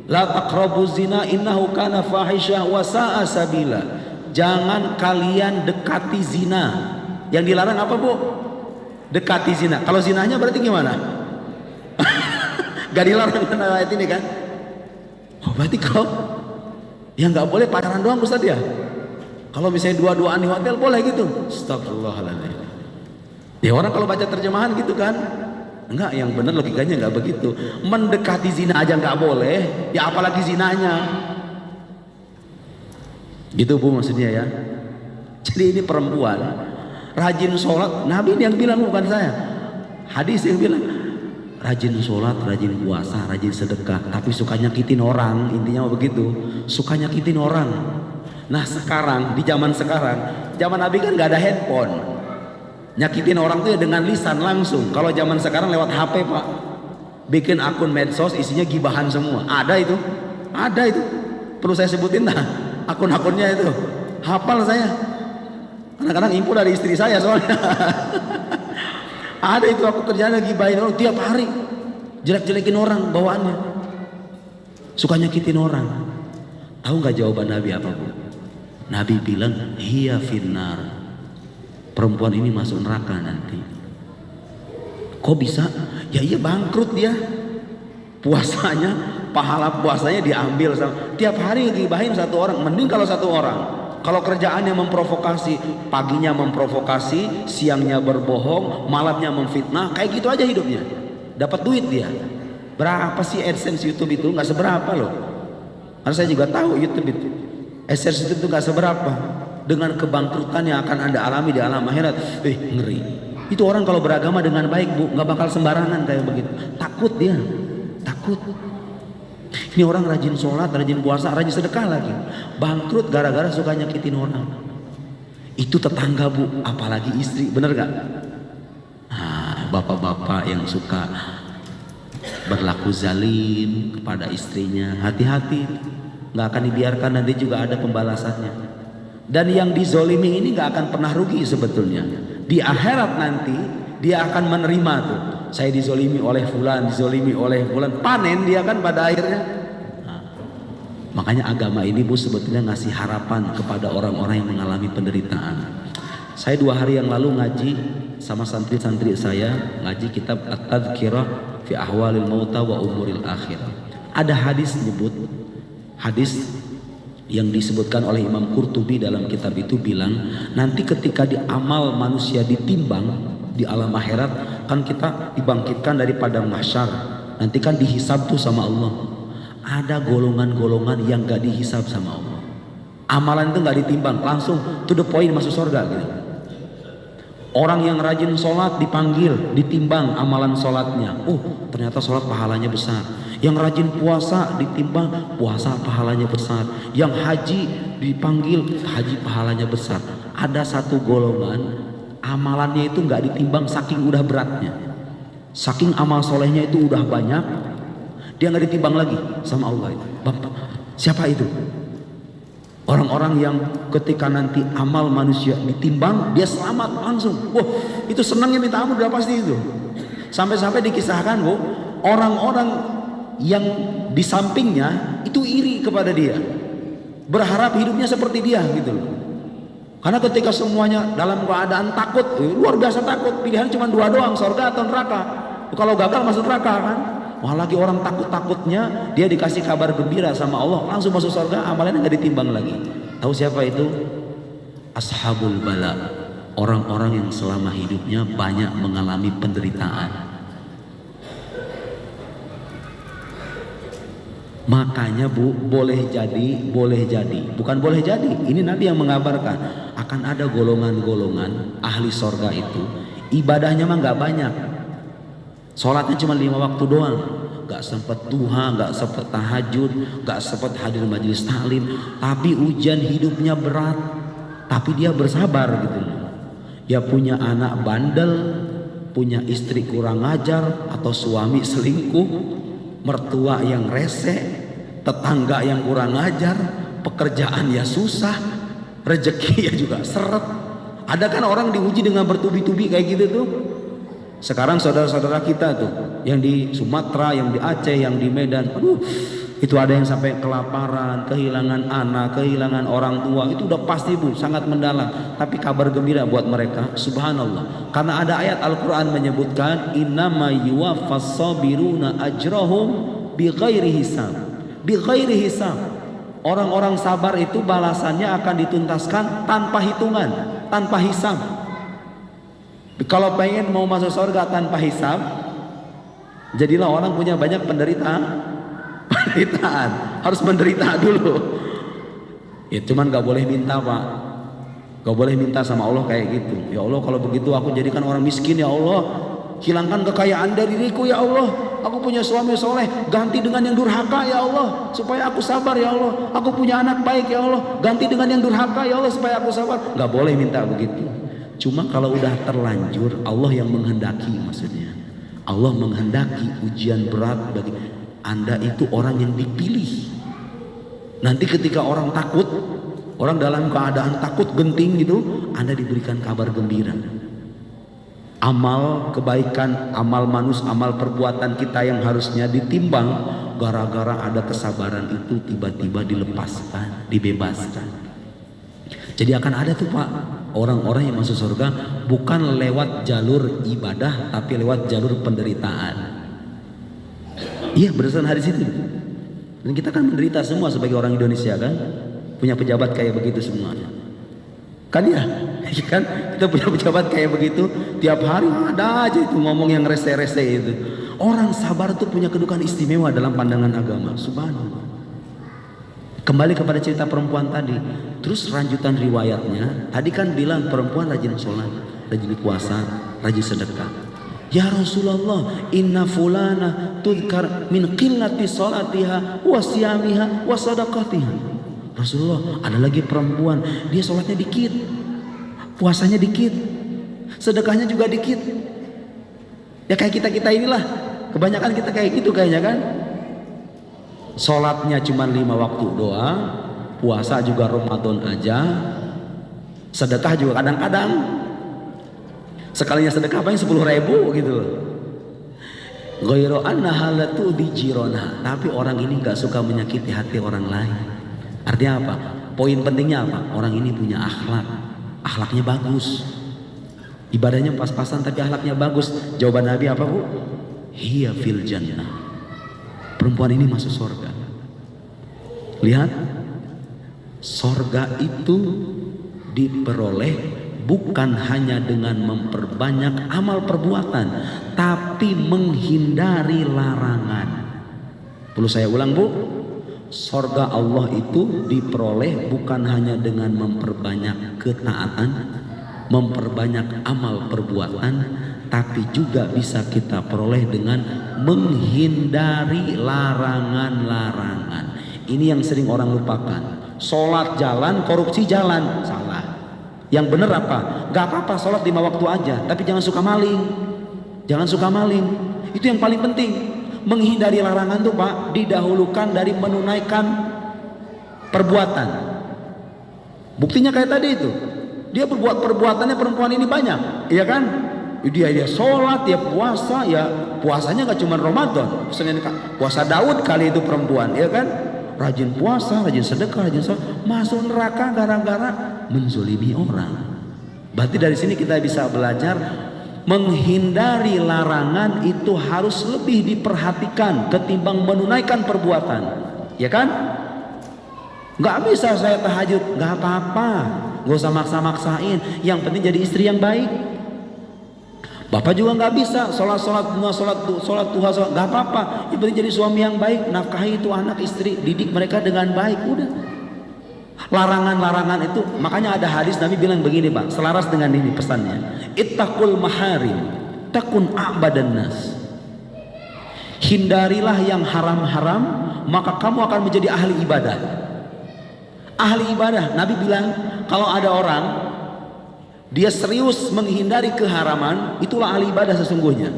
la taqrabuz zina innahu kana fahisyah wa sa'a sabila. Jangan kalian dekati zina. Yang dilarang apa bu? Dekati zina. Kalau zinanya berarti gimana? Gak dilarang kan ayat ini kan? Oh berarti kalau yang nggak boleh pacaran doang Ustaz ya? Kalau misalnya dua-duaan di hotel boleh gitu? Astagfirullahaladzim. Ya orang kalau baca terjemahan gitu kan? Enggak, yang benar logikanya nggak begitu. Mendekati zina aja nggak boleh, ya apalagi zinanya. Gitu bu maksudnya ya. Jadi ini perempuan rajin sholat, Nabi yang bilang bukan saya, hadis yang bilang rajin sholat, rajin puasa, rajin sedekah, tapi suka nyakitin orang. Intinya begitu, suka nyakitin orang. Nah sekarang di zaman sekarang, zaman Nabi kan gak ada handphone, nyakitin orang tuh ya dengan lisan langsung. Kalau zaman sekarang lewat HP pak, bikin akun medsos isinya gibahan semua. Ada itu, perlu saya sebutin nah. Akun-akunnya itu hafal saya, kadang-kadang info dari istri saya soalnya. Ada itu aku kerjaan lagi gibahin orang tiap hari, jelek-jelekin orang bawaannya, suka nyakitin orang. Tahu nggak jawaban Nabi apa bu? Nabi bilang hiya finnar, perempuan ini masuk neraka nanti. Kok bisa? Ya iya bangkrut dia. Puasanya, pahala puasanya diambil sama, tiap hari gibahin satu orang. Mending kalau satu orang, kalau kerjaannya memprovokasi, paginya memprovokasi, siangnya berbohong, malamnya memfitnah, kayak gitu aja hidupnya, dapat duit dia. Berapa sih AdSense YouTube itu? Nggak seberapa loh. Karena saya juga tahu YouTube itu AdSense itu nggak seberapa dengan kebangkrutan yang akan anda alami di alam akhirat. Ngeri. Itu orang kalau beragama dengan baik bu, nggak bakal sembarangan kayak begitu. Takut dia. Takut. Ini orang rajin sholat, rajin puasa, rajin sedekah lagi, bangkrut gara-gara suka nyakitin orang. Itu tetangga bu, apalagi istri, bener gak? Nah, bapak-bapak yang suka berlaku zalim kepada istrinya, hati-hati, gak akan dibiarkan, nanti juga ada pembalasannya. Dan yang dizolimi ini gak akan pernah rugi sebetulnya. Di akhirat nanti dia akan menerima tuh, saya dizolimi oleh fulan, dizolimi oleh fulan, panen dia kan pada akhirnya. Nah, makanya agama ini bu sebetulnya ngasih harapan kepada orang-orang yang mengalami penderitaan. Saya 2 hari yang lalu ngaji sama santri-santri saya, ngaji kitab At-Tadhkirah fi Ahwalil Mauta wa Umuril Akhirah. Ada hadis yang disebutkan oleh Imam Qurtubi dalam kitab itu bilang, nanti ketika di amal manusia ditimbang di alam akhirat, kan kita dibangkitkan dari padang mahsyar, nanti kan dihisab tuh sama Allah. Ada golongan-golongan yang gak dihisab sama Allah, amalan itu gak ditimbang, langsung to the point masuk surga gitu. Orang yang rajin sholat dipanggil, ditimbang amalan sholatnya, ternyata sholat pahalanya besar. Yang rajin puasa ditimbang, puasa pahalanya besar. Yang haji dipanggil, haji pahalanya besar. Ada satu golongan amalannya itu nggak ditimbang saking udah beratnya, saking amal solehnya itu udah banyak, dia nggak ditimbang lagi sama Allah itu. Bapak, siapa itu? Orang-orang yang ketika nanti amal manusia ditimbang, dia selamat langsung. Wah, itu senangnya minta ampun udah pasti itu. Sampai-sampai dikisahkan, orang-orang yang di sampingnya itu iri kepada dia, berharap hidupnya seperti dia gitu loh. Karena ketika semuanya dalam keadaan takut, luar biasa takut, pilihan cuma 2 doang, surga atau neraka. Kalau gagal masuk neraka kan. Wah, lagi orang takut-takutnya dia dikasih kabar gembira sama Allah, langsung masuk surga, amalannya nggak ditimbang lagi. Tahu siapa itu? Ashabul bala, orang-orang yang selama hidupnya banyak mengalami penderitaan. Makanya boleh jadi, bukan boleh jadi, ini Nabi yang mengabarkan akan ada golongan-golongan ahli surga itu ibadahnya mah nggak banyak. Sholatnya cuma 5 waktu doang, gak sempat duha, gak sempat tahajud, gak sempat hadir majelis taklim, tapi ujian hidupnya berat, tapi dia bersabar gitu. Dia punya anak bandel, punya istri kurang ajar atau suami selingkuh, mertua yang rese, tetangga yang kurang ajar, pekerjaan ya susah, rezeki ya juga seret. Ada kan orang diuji dengan bertubi-tubi kayak gitu tuh. Sekarang saudara-saudara kita tuh yang di Sumatera, yang di Aceh, yang di Medan, itu ada yang sampai kelaparan, kehilangan anak, kehilangan orang tua, itu udah pasti Bu, sangat mendalam. Tapi kabar gembira buat mereka, subhanallah. Karena ada ayat Al-Quran menyebutkan innama yuwaffas sabiruna ajrahum bighairi hisab. Bighairi hisab. Orang-orang sabar itu balasannya akan dituntaskan tanpa hitungan, tanpa hisab. Kalau pengen mau masuk surga tanpa hisab, jadilah orang punya banyak penderitaan, harus menderita dulu. Ya cuman gak boleh minta Pak, gak boleh minta sama Allah kayak gitu. Ya Allah, kalau begitu aku jadikan orang miskin ya Allah, hilangkan kekayaan dari diriku ya Allah. Aku punya suami soleh, ganti dengan yang durhaka ya Allah, supaya aku sabar ya Allah. Aku punya anak baik ya Allah, ganti dengan yang durhaka ya Allah, supaya aku sabar. Gak boleh minta begitu. Cuma kalau udah terlanjur, Allah yang menghendaki, maksudnya Allah menghendaki ujian berat bagi Anda, itu orang yang dipilih. Nanti ketika orang takut, orang dalam keadaan takut genting gitu, Anda diberikan kabar gembira. Amal kebaikan, amal manusia, amal perbuatan kita yang harusnya ditimbang, gara-gara ada kesabaran itu tiba-tiba dilepaskan, dibebaskan. Jadi akan ada tuh Pak, orang-orang yang masuk surga bukan lewat jalur ibadah, tapi lewat jalur penderitaan. Iya, berdasarkan hadis itu. Dan kita kan menderita semua sebagai orang Indonesia kan, punya pejabat kayak begitu semuanya. Kan ya, kan kita punya pejabat kayak begitu, tiap hari ada aja itu ngomong yang rese-rese itu. Orang sabar tuh punya kedudukan istimewa dalam pandangan agama. Subhanallah. Kembali kepada cerita perempuan tadi, terus lanjutan riwayatnya, tadi kan bilang perempuan rajin sholat, rajin puasa, rajin sedekah. Ya Rasulullah, inna fulana tudkar min qillati sholatiha wa siyamiha wa sadaqatiha. Rasulullah, ada lagi perempuan, dia sholatnya dikit, puasanya dikit, sedekahnya juga dikit. Ya kayak kita inilah, kebanyakan kita kayak gitu kayaknya kan. Sholatnya cuma 5 waktu doang, puasa juga Ramadan aja, sedekah juga kadang-kadang, sekalinya sedekah paling 10.000 gitu. Ghairu annaha latudi jirona, tapi orang ini nggak suka menyakiti hati orang lain. Artinya apa? Poin pentingnya apa? Orang ini punya akhlak, Akhlaknya bagus, ibadahnya pas-pasan tapi akhlaknya bagus. Jawaban Nabi apa bu? Hiya fil jannah. Perempuan ini masuk surga. Lihat, surga itu diperoleh bukan hanya dengan memperbanyak amal perbuatan, tapi menghindari larangan. Perlu saya ulang bu, surga Allah itu diperoleh bukan hanya dengan memperbanyak ketaatan, memperbanyak amal perbuatan, tapi juga bisa kita peroleh dengan menghindari larangan-larangan. Ini yang sering orang lupakan. Sholat jalan, korupsi jalan, salah. Yang benar apa? Gak apa-apa sholat 5 waktu aja, tapi jangan suka maling. Jangan suka maling. Itu yang paling penting. Menghindari larangan tuh Pak didahulukan dari menunaikan perbuatan. Buktinya kayak tadi itu, dia berbuat perbuatannya perempuan ini banyak, iya kan? Dia sholat, dia puasa, ya puasanya gak cuma Ramadan, puasa Daud kali itu perempuan, iya kan? Rajin puasa, rajin sedekah, rajin sholat, masuk neraka gara-gara menzolimi orang. Berarti dari sini kita bisa belajar menghindari larangan itu harus lebih diperhatikan ketimbang menunaikan perbuatan, ya kan? Nggak bisa saya tahajud, nggak apa-apa, nggak usah maksa-maksain. Yang penting jadi istri yang baik. Bapak juga nggak bisa sholat duha, nggak apa-apa. Yang penting jadi suami yang baik, nafkahi itu anak istri, didik mereka dengan baik, udah. Larangan-larangan itu, makanya ada hadis Nabi bilang begini Pak, selaras dengan ini pesannya. Ittaqul maharim takun a'badan nas. Hindarilah yang haram-haram, maka kamu akan menjadi ahli ibadah. Ahli ibadah, Nabi bilang kalau ada orang dia serius menghindari keharaman, itulah ahli ibadah sesungguhnya.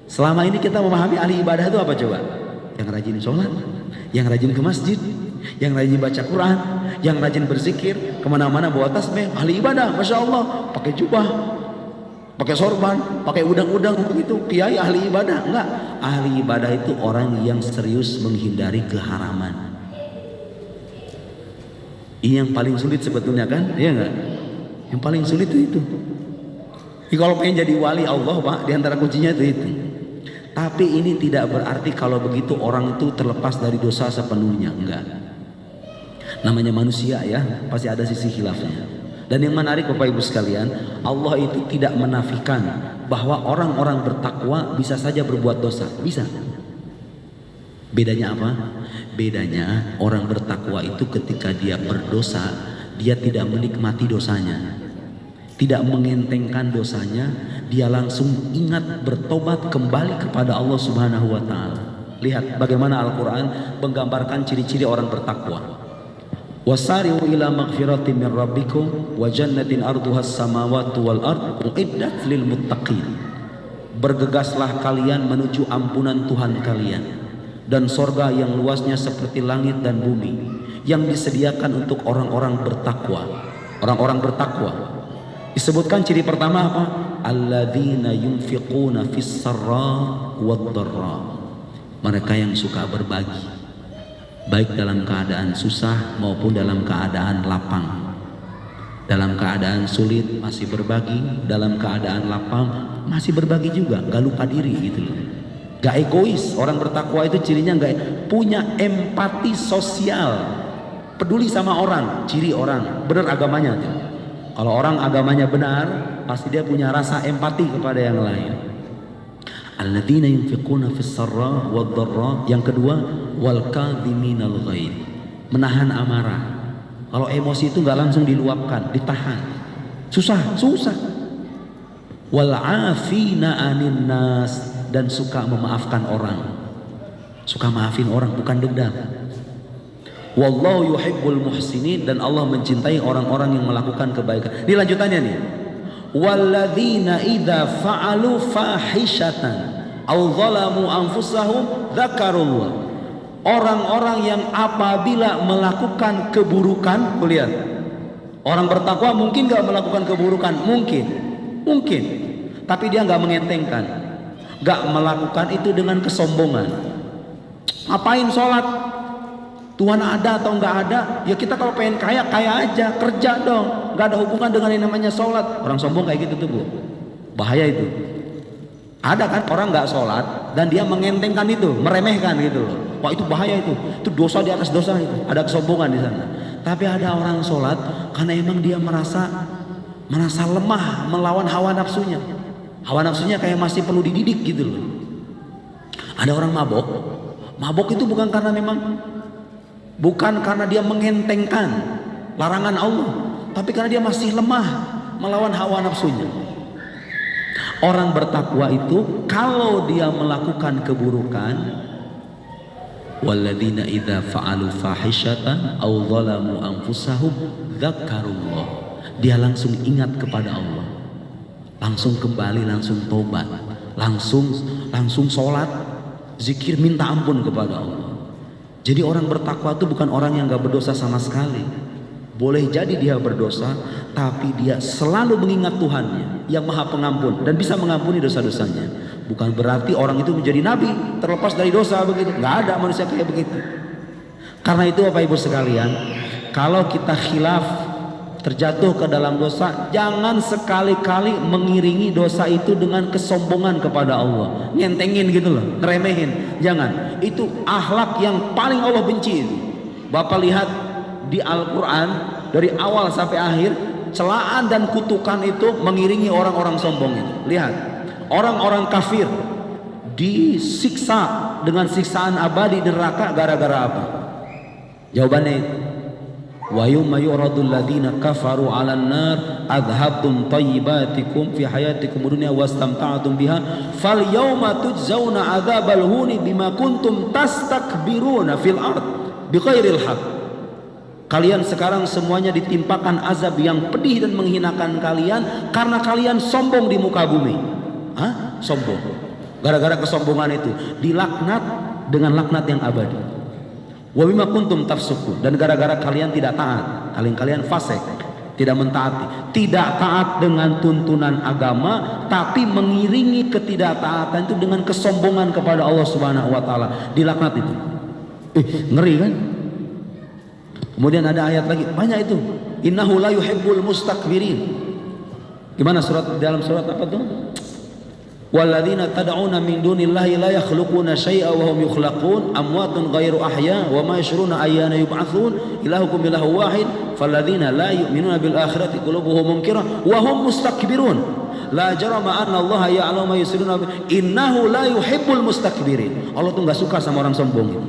Selama ini kita memahami ahli ibadah itu apa coba? Yang rajin sholat, yang rajin ke masjid, yang rajin baca Quran, yang rajin berzikir, kemana-mana bawa tasbih, ahli ibadah, masya Allah, pakai jubah, pakai sorban, pakai udang-udang begitu, kiai ahli ibadah. Enggak, ahli ibadah itu orang yang serius menghindari keharaman. Ini yang paling sulit sebetulnya kan, iya enggak? Yang paling sulit itu. Jadi kalau pengen jadi wali Allah Pak, diantara kuncinya itu. Tapi ini tidak berarti kalau begitu orang itu terlepas dari dosa sepenuhnya, enggak. Namanya manusia ya, pasti ada sisi khilafnya. Dan yang menarik Bapak Ibu sekalian, Allah itu tidak menafikan bahwa orang-orang bertakwa bisa saja berbuat dosa, bisa. Bedanya apa? Bedanya orang bertakwa itu ketika dia berdosa, dia tidak menikmati dosanya, tidak mengentengkan dosanya, dia langsung ingat bertobat kembali kepada Allah Subhanahu wa taala. Lihat bagaimana Al-Qur'an menggambarkan ciri-ciri orang bertakwa. Wasari'u ila maghfiratin min rabbikum wa jannatin arduhas samawati wal ard uiddat lil muttaqin. Bergegaslah kalian menuju ampunan Tuhan kalian dan sorga yang luasnya seperti langit dan bumi yang disediakan untuk orang-orang bertakwa. Orang-orang bertakwa disebutkan ciri pertama apa? Alladzina yunfiquna fis sarra wad dharra. Mereka yang suka berbagi, baik dalam keadaan susah maupun dalam keadaan lapang. Dalam keadaan sulit masih berbagi, dalam keadaan lapang masih berbagi juga, gak lupa diri gitu loh. Gak egois. Orang bertakwa itu cirinya gak punya empati sosial, peduli sama orang, ciri orang benar agamanya tuh. Kalau orang agamanya benar, pasti dia punya rasa empati kepada yang lain. Alladzina yunfiquna fis sarra wad dharra. Yang kedua, wal kadhiminal ghaidh. Menahan amarah. Kalau emosi itu enggak langsung diluapkan, ditahan. Susah. Wal afina 'anin nas, dan suka memaafkan orang. Suka maafin orang, bukan dendam. Wallahu yuhibbul muhsinin, dan Allah mencintai orang-orang yang melakukan kebaikan. Ini lanjutannya nih. Walladzina idza fa'alu fahishatan aw zalamu anfusahum dzakarullah. Orang-orang yang apabila melakukan keburukan, lihat. Orang bertakwa mungkin enggak melakukan keburukan, mungkin. Tapi dia enggak mengentengkan. Enggak melakukan itu dengan kesombongan. Ngapain sholat? Tuhan ada atau nggak ada, ya kita kalau pengen kaya, kaya aja, kerja dong, nggak ada hubungan dengan yang namanya sholat. Orang sombong kayak gitu tuh Bu, bahaya itu. Ada kan orang nggak sholat dan dia mengentengkan itu, meremehkan gitu loh. Wah itu bahaya itu dosa di atas dosa itu, ada kesombongan di sana. Tapi ada orang sholat karena emang dia merasa lemah melawan hawa nafsunya. Hawa nafsunya kayak masih perlu dididik gitu loh. Ada orang mabok itu bukan karena dia mengentengkan larangan Allah, tapi karena dia masih lemah melawan hawa nafsunya. Orang bertakwa itu kalau dia melakukan keburukan, walladzina idza fa'alu fahishatan aw zalamu anfusahum dzakarullah, dia langsung ingat kepada Allah, langsung kembali, langsung tobat, langsung sholat, zikir, minta ampun kepada Allah. Jadi orang bertakwa itu bukan orang yang gak berdosa sama sekali. Boleh jadi dia berdosa, tapi dia selalu mengingat Tuhannya yang maha pengampun dan bisa mengampuni dosa-dosanya. Bukan berarti orang itu menjadi nabi terlepas dari dosa begitu. Nggak ada manusia kayak begitu. Karena itu Bapak Ibu sekalian, kalau kita khilaf, terjatuh ke dalam dosa, jangan sekali-kali mengiringi dosa itu dengan kesombongan kepada Allah, nyentengin gitu loh, ngeremehin. Jangan. Itu akhlak yang paling Allah benci itu. Bapak lihat di Al-Quran dari awal sampai akhir, celaan dan kutukan itu mengiringi orang-orang sombong itu. Lihat, orang-orang kafir disiksa dengan siksaan abadi di neraka gara-gara apa? Jawabannya itu, wa yawma yuradul ladzina kafaru 'alan nar adhabtum thayyibatikum fi hayatikum dunya wastamta'tum biha fal yawma tujzauna 'adzabal huni bima kuntum tastakbiruna fil ard bighairil haqq. Kalian sekarang semuanya ditimpakan azab yang pedih dan menghinakan kalian karena kalian sombong di muka bumi. Hah? Sombong. Gara-gara kesombongan itu dilaknat dengan laknat yang abadi. Wa bima kuntum tafsukun, dan gara-gara kalian tidak taat, kalian fasik, tidak mentaati, tidak taat dengan tuntunan agama, tapi mengiringi ketidaktaatan itu dengan kesombongan kepada Allah Subhanahu wa taala, dilaknat itu. Ngeri kan? Kemudian ada ayat lagi banyak itu, innahu la yuhibbul mustakbirin. Gimana dalam surat apa tuh? Walladzina tad'una min dunillahi la yakhluquna syai'a wa hum yukhlaqun amwatun ghairu ahya wa ma yashuruna ayyana yub'atsun ilahukum ilahu wahid falladzina la yu'minuna bil akhirati qulubuhum munkirah wa hum mustakbirun la jarama anna Allah ya'lamu ma yusirruna innahu la yuhibbul mustakbirin. Allah tuh enggak suka sama orang sombong itu.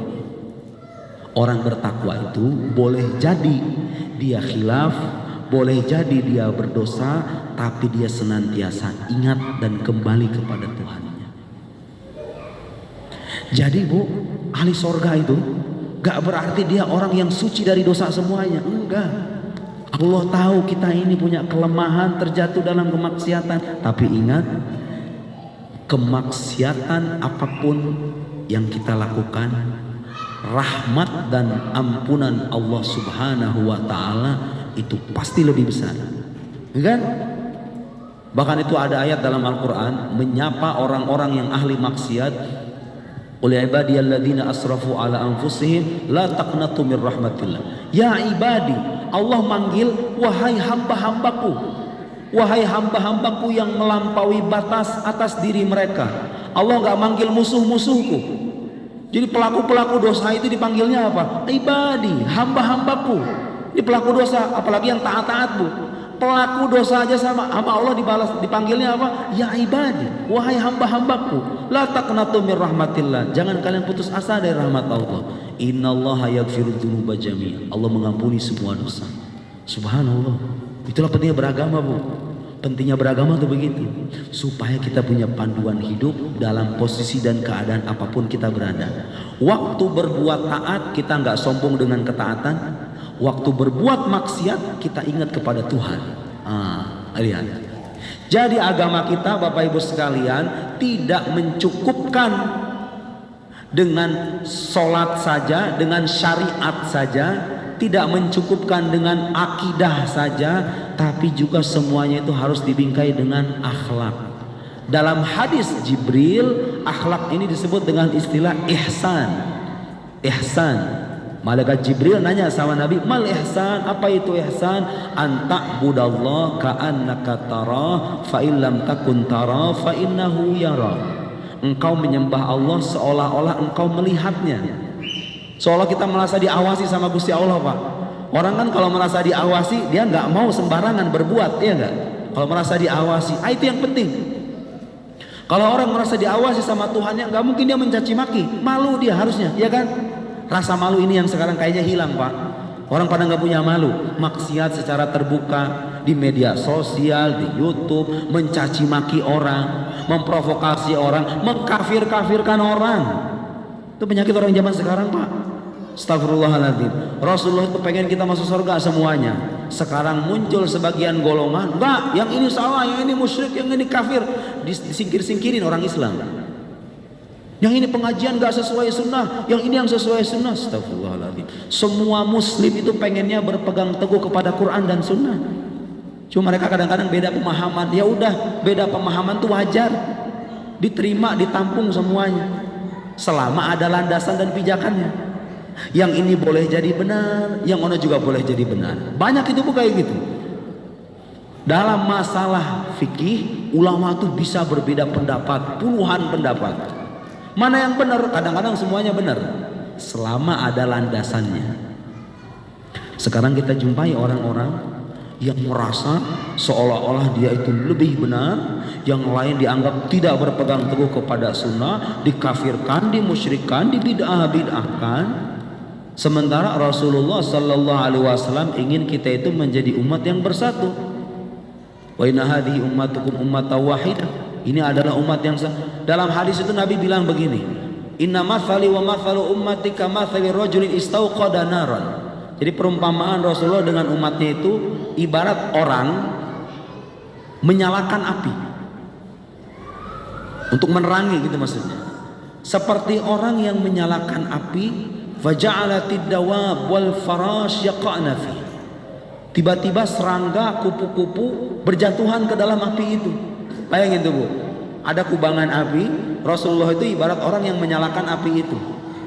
Orang bertakwa itu boleh jadi dia khilaf, boleh jadi dia berdosa, tapi dia senantiasa ingat dan kembali kepada Tuhannya. Jadi Bu, ahli sorga itu gak berarti dia orang yang suci dari dosa semuanya. Enggak. Allah tahu kita ini punya kelemahan, terjatuh dalam kemaksiatan. Tapi ingat, kemaksiatan apapun yang kita lakukan, rahmat dan ampunan Allah Subhanahu wa ta'ala itu pasti lebih besar, kan? Bahkan itu ada ayat dalam Al-Quran menyapa orang-orang yang ahli maksiat, qul ibadiyalladzina asrafu ala anfusihim la taqnatu min rahmatillah. Ya ibadi, Allah manggil wahai hamba-hambaku, wahai hamba-hambaku yang melampaui batas atas diri mereka. Allah nggak manggil musuh-musuhku. Jadi pelaku-pelaku dosa itu dipanggilnya apa? Ibadi, hamba-hambaku. Ini pelaku dosa, apalagi yang taat-taat Bu. Pelaku dosa aja sama Allah dipanggilnya apa? Ya ibadi, wahai hamba-hambaku. La taqnatu min rahmatillah. Jangan kalian putus asa dari rahmat Allah. Innallaha yaghfiru dzunuba jami'an. Allah mengampuni semua dosa. Subhanallah. Itulah pentingnya beragama Bu. Pentingnya beragama itu begitu, supaya kita punya panduan hidup dalam posisi dan keadaan apapun kita berada. Waktu berbuat taat kita nggak sombong dengan ketaatan, waktu berbuat maksiat kita ingat kepada Tuhan. Lihat. Jadi agama kita Bapak Ibu sekalian tidak mencukupkan dengan sholat saja, dengan syariat saja, tidak mencukupkan dengan akidah saja, tapi juga semuanya itu harus dibingkai dengan akhlak. Dalam hadis Jibril, akhlak ini disebut dengan istilah ihsan. Ihsan. Malaikat Jibril nanya sama Nabi, mal ihsan, apa itu ihsan? Anta budallah ka'annaka tarah, fa illam takun tarah fa innahu yara. Engkau menyembah Allah seolah-olah engkau melihatnya. Seolah kita merasa diawasi sama Gusti Allah, Pak. Orang kan kalau merasa diawasi, dia nggak mau sembarangan berbuat, ya nggak? Kalau merasa diawasi, itu yang penting. Kalau orang merasa diawasi sama Tuhannya, nggak mungkin dia mencaci maki, malu dia harusnya, ya kan? Rasa malu ini yang sekarang kayaknya hilang, Pak. Orang pada nggak punya malu, maksiat secara terbuka di media sosial, di YouTube, mencaci maki orang, memprovokasi orang, mengkafir-kafirkan orang. Itu penyakit orang zaman sekarang, Pak. Astagfirullahaladzim. Rasulullah itu pengen kita masuk surga semuanya. Sekarang muncul sebagian golongan, enggak, yang ini salah, yang ini musyrik, yang ini kafir, disingkir-singkirin orang Islam. Yang ini pengajian gak sesuai sunnah, yang ini yang sesuai sunnah. Astagfirullahaladzim. Semua muslim itu pengennya berpegang teguh kepada Quran dan sunnah. Cuma mereka kadang-kadang beda pemahaman. Ya udah, beda pemahaman itu wajar, diterima, ditampung semuanya, selama ada landasan dan pijakannya. Yang ini boleh jadi benar, yang ono juga boleh jadi benar. Banyak itu bukan kayak gitu. Dalam masalah fikih, ulama itu bisa berbeda pendapat, puluhan pendapat. Mana yang benar? Kadang-kadang semuanya benar, selama ada landasannya. Sekarang kita jumpai orang-orang yang merasa seolah-olah dia itu lebih benar, yang lain dianggap tidak berpegang teguh kepada sunnah, dikafirkan, dimusyrikkan, dibid'ah-bid'ahkan. Sementara Rasulullah Sallallahu Alaihi Wasallam ingin kita itu menjadi umat yang bersatu. Wa inna hadhihi ummatukum ummatan wahidah. Ini adalah umat yang dalam hadis itu Nabi bilang begini, inna mathali wa mathalu ummati kamathali rajulin istauqada naran. Jadi perumpamaan Rasulullah dengan umatnya itu ibarat orang menyalakan api untuk menerangi, gitu maksudnya. Seperti orang yang menyalakan api, faja'alatid dawab wal farash yaqa'na fi. Tiba-tiba serangga, kupu-kupu berjatuhan ke dalam api itu. Bayangin tuh, Bu, ada kubangan api, Rasulullah itu ibarat orang yang menyalakan api itu.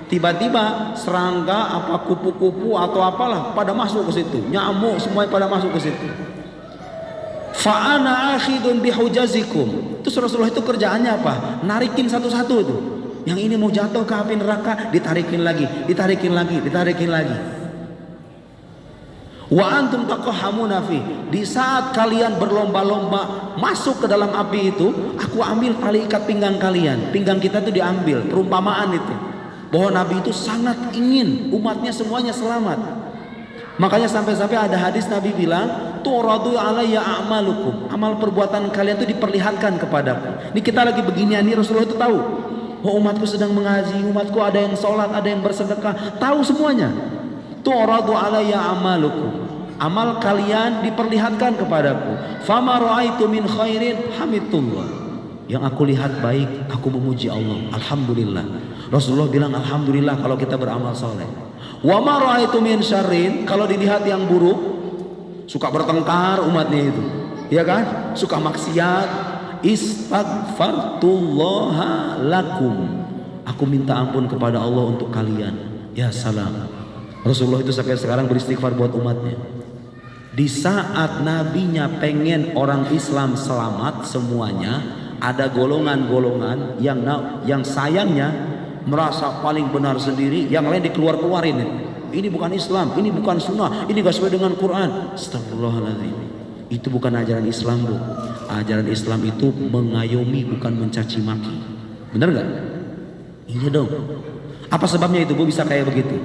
Tiba-tiba serangga, apa kupu-kupu atau apalah pada masuk ke situ, nyamuk semuanya pada masuk ke situ. Fa'ana akhidun bihujazikum. Terus Rasulullah itu kerjaannya apa? Narikin satu-satu tuh. Yang ini mau jatuh ke api neraka, ditarikin lagi, ditarikin lagi, ditarikin lagi. Wa antum taqahhamuna fi. Di saat kalian berlomba-lomba masuk ke dalam api itu, aku ambil tali ikat pinggang kalian. Pinggang kita itu diambil. Perumpamaan itu bahwa Nabi itu sangat ingin umatnya semuanya selamat. Makanya sampai-sampai ada hadis Nabi bilang, turadu alayya a'malukum. Amal perbuatan kalian itu diperlihatkan kepadaku. Ini kita lagi beginian, ini Rasulullah itu tahu. Oh, umatku sedang mengaji, umatku ada yang sholat, ada yang bersedekah, tahu semuanya. Tu'radu alayya amalukum. Amal kalian diperlihatkan kepadaku. Fama ra'aitu min khairin hamidullah. Yang aku lihat baik, aku memuji Allah. Alhamdulillah. Rasulullah bilang alhamdulillah kalau kita beramal soleh. Wa ma ra'aitu min syarrin, kalau dilihat yang buruk, suka bertengkar umatnya itu, ya kan? Suka maksiat, istaghfartullaha lakum. Aku minta ampun kepada Allah untuk kalian. Ya salam. Rasulullah itu sampai sekarang beristighfar buat umatnya. Di saat nabinya pengen orang Islam selamat semuanya, ada golongan-golongan yang sayangnya merasa paling benar sendiri, yang lain dikeluar-keluarin. Ini bukan Islam, ini bukan sunnah, ini gak sesuai dengan Quran. Astagfirullahaladzim. Itu bukan ajaran Islam, Bu. Ajaran Islam itu mengayomi, bukan mencaci maki. Bener gak? Iya dong. Apa sebabnya itu, Bu, bisa kayak begitu?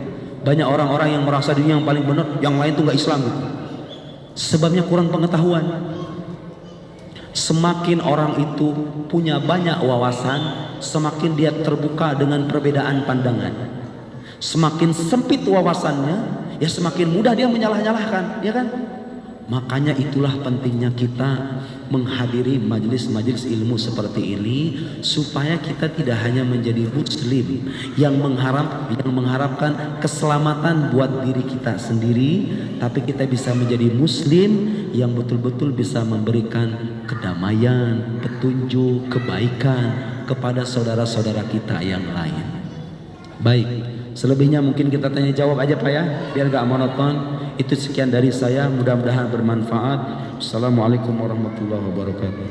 Banyak orang-orang yang merasa dirinya yang paling benar, yang lain tuh gak Islam gitu. Sebabnya kurang pengetahuan. Semakin orang itu punya banyak wawasan, semakin dia terbuka dengan perbedaan pandangan. Semakin sempit wawasannya, ya semakin mudah dia menyalah-nyalahkan, ya kan? Makanya itulah pentingnya kita menghadiri majelis-majelis ilmu seperti ini, supaya kita tidak hanya menjadi muslim yang mengharapkan keselamatan buat diri kita sendiri, tapi kita bisa menjadi muslim yang betul-betul bisa memberikan kedamaian, petunjuk, kebaikan kepada saudara-saudara kita yang lain. Baik, Selebihnya mungkin kita tanya jawab aja Pak ya, biar gak monoton. Itu sekian dari saya, mudah-mudahan bermanfaat. Assalamualaikum warahmatullahi wabarakatuh.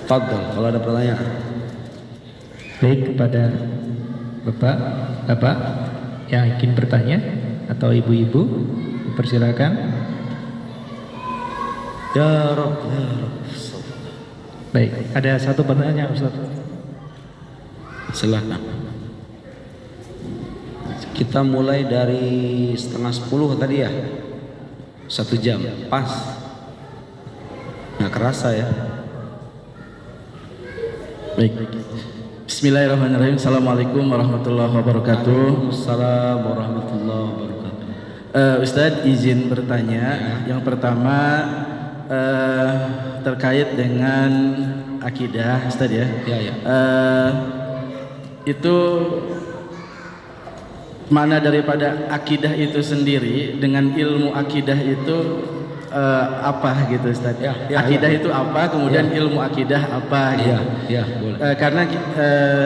Fadhol, kalau ada pertanyaan. Baik, kepada Bapak yang ingin bertanya atau ibu-ibu, persilakan. Ya Rabb, ya Rabb. Baik, ada satu pertanyaan Ustaz. Silakan. Kita mulai dari 9:30 tadi ya, 1 jam pas, nggak kerasa ya. Baik. Bismillahirrahmanirrahim. Assalamualaikum warahmatullahi wabarakatuh. Assalamualaikum warahmatullahi wabarakatuh. Ustadz izin bertanya. Yang pertama terkait dengan akidah, Ustadz ya. Ya, ya. Itu mana daripada akidah itu sendiri dengan ilmu akidah itu apa gitu Ustaz? Ya, akidah itu apa, kemudian ilmu akidah apa gitu. Ya, boleh. Karena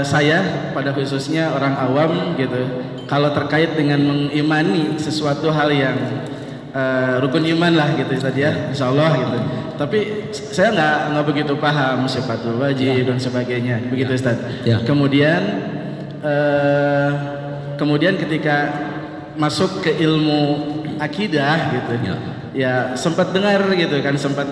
saya pada khususnya orang awam gitu, kalau terkait dengan mengimani sesuatu hal yang rukun iman lah gitu Ustaz ya, insyaallah gitu. Tapi saya nggak begitu paham sifatul wajib dan sebagainya, begitu Ustaz. Ya. Kemudian ketika masuk ke ilmu akidah gitu, ya sempat dengar gitu kan, sempat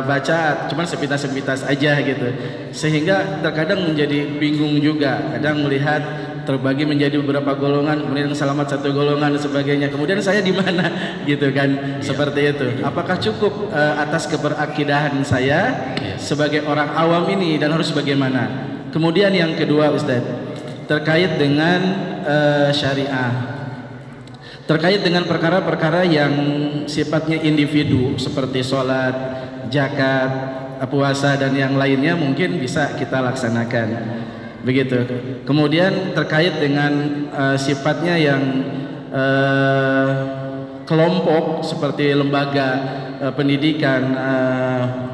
baca, cuman sepintas-sepintas aja gitu, sehingga terkadang menjadi bingung juga, kadang melihat terbagi menjadi beberapa golongan, kemudian selamat satu golongan dan sebagainya. Kemudian saya di mana gitu kan, seperti itu. Apakah cukup atas keberakidahan saya sebagai orang awam ini dan harus bagaimana? Kemudian yang kedua Ustaz, terkait dengan syariah, terkait dengan perkara-perkara yang sifatnya individu seperti sholat, zakat, puasa dan yang lainnya mungkin bisa kita laksanakan. Begitu. Kemudian terkait dengan sifatnya yang kelompok seperti lembaga pendidikan,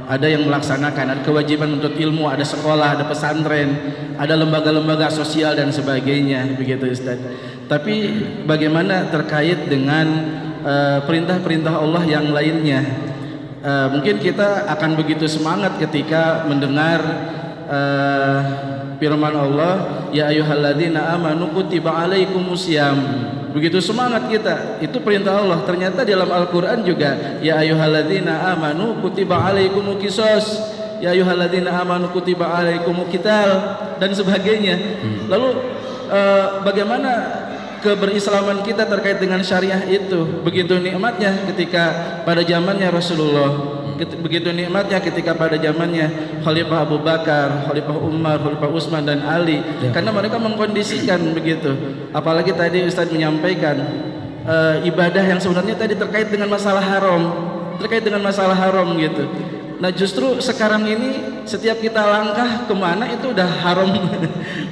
ada yang melaksanakan, ada kewajiban untuk ilmu, ada sekolah, ada pesantren, ada lembaga-lembaga sosial dan sebagainya, begitu Ustaz. Tapi bagaimana terkait dengan perintah-perintah Allah yang lainnya? Mungkin kita akan begitu semangat ketika mendengar firman Allah, ya ayyuhalladzina amanu kutiba alaikumusiyam. Begitu semangat kita, itu perintah Allah. Ternyata dalam Al-Qur'an juga, ya ayyuhalladzina amanu kutiba alaikumul qisas, ya ayyuhalladzina amanu kutiba alaikumul qital dan sebagainya. Lalu bagaimana keberislaman kita terkait dengan syariah itu? Begitu nikmatnya ketika pada zamannya Rasulullah, begitu nikmatnya ketika pada zamannya Khalifah Abu Bakar, Khalifah Umar, Khalifah Utsman dan Ali, karena mereka mengkondisikan begitu. Apalagi tadi Ustaz menyampaikan ibadah yang sebenarnya tadi terkait dengan masalah haram, gitu. Nah justru sekarang ini setiap kita langkah kemana itu udah haram,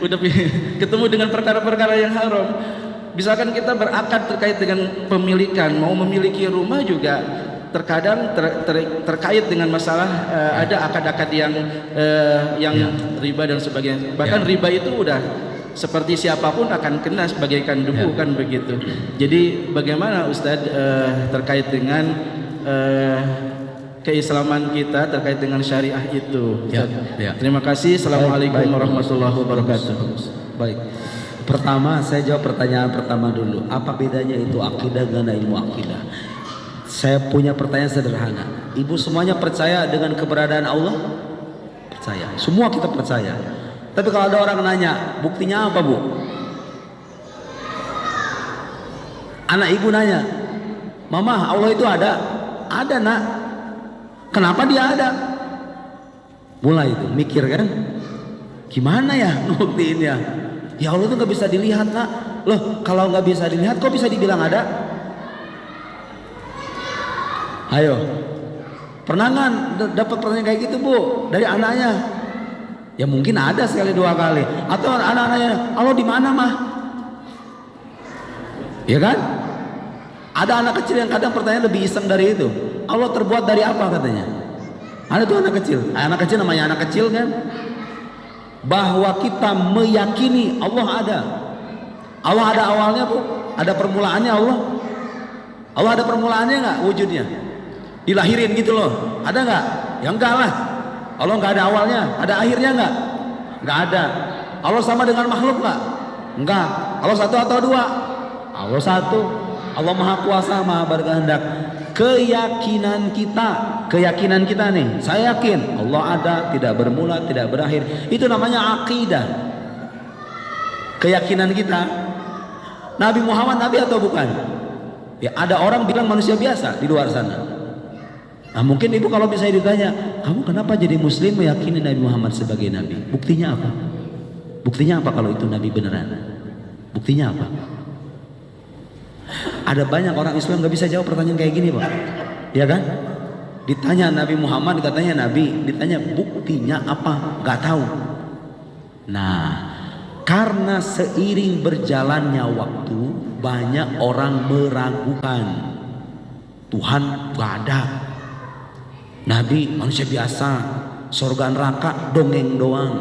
udah ketemu dengan perkara-perkara yang haram. Misalkan kita berakad terkait dengan pemilikan, mau memiliki rumah juga terkadang terkait dengan masalah ada akad-akad yang riba dan sebagainya. Bahkan riba itu udah seperti siapapun akan kena sebagaikan debu kan begitu. Jadi bagaimana Ustadz terkait dengan keislaman kita terkait dengan syariah itu? Terima kasih. Assalamualaikum warahmatullahi wabarakatuh. Baik. Pertama, saya jawab pertanyaan pertama dulu. Apa bedanya itu akidah dengan ilmu akidah? Saya punya pertanyaan sederhana. Ibu semuanya percaya dengan keberadaan Allah? Percaya. Semua kita percaya. Tapi kalau ada orang nanya, buktinya apa Bu? Anak ibu nanya, Mama, Allah itu ada? Ada nak. Kenapa dia ada? Mulai itu mikir kan, gimana ya buktiin ya? Ya Allah itu nggak bisa dilihat nak. Loh kalau nggak bisa dilihat kok bisa dibilang ada? Ayo, pernah nggak dapat pertanyaan kayak gitu Bu dari anaknya? Ya mungkin ada sekali dua kali. Atau anak-anaknya, Allah di mana mah? Ya kan? Ada anak kecil yang kadang pertanyaan lebih iseng dari itu. Allah terbuat dari apa katanya? Ada tuh anak kecil namanya anak kecil kan? bahwa kita meyakini Allah ada. Allah ada awalnya bu, ada permulaannya Allah. Allah ada permulaannya nggak wujudnya? Dilahirin gitu loh, ada nggak? Ya enggak lah. Allah nggak ada awalnya, ada akhirnya nggak? Nggak ada. Allah sama dengan makhluk nggak? Enggak. Allah satu atau dua? Allah satu. Allah maha kuasa, maha berkehendak. Keyakinan kita nih, saya yakin Allah ada, tidak bermula, tidak berakhir. Itu namanya akidah. Keyakinan kita. Nabi Muhammad nabi atau bukan? Ya, ada orang bilang manusia biasa di luar sana. Nah, mungkin ibu kalau bisa ditanya, kamu kenapa jadi muslim meyakini Nabi Muhammad sebagai nabi? Buktinya apa? Buktinya apa kalau itu nabi beneran? Buktinya apa? Ada banyak orang Islam gak bisa jawab pertanyaan kayak gini pak, ya kan? Ditanya Nabi Muhammad katanya nabi, ditanya buktinya apa? Gak tahu. Nah, karena seiring berjalannya waktu banyak orang meragukan Tuhan gak ada, nabi manusia biasa, surga neraka dongeng doang.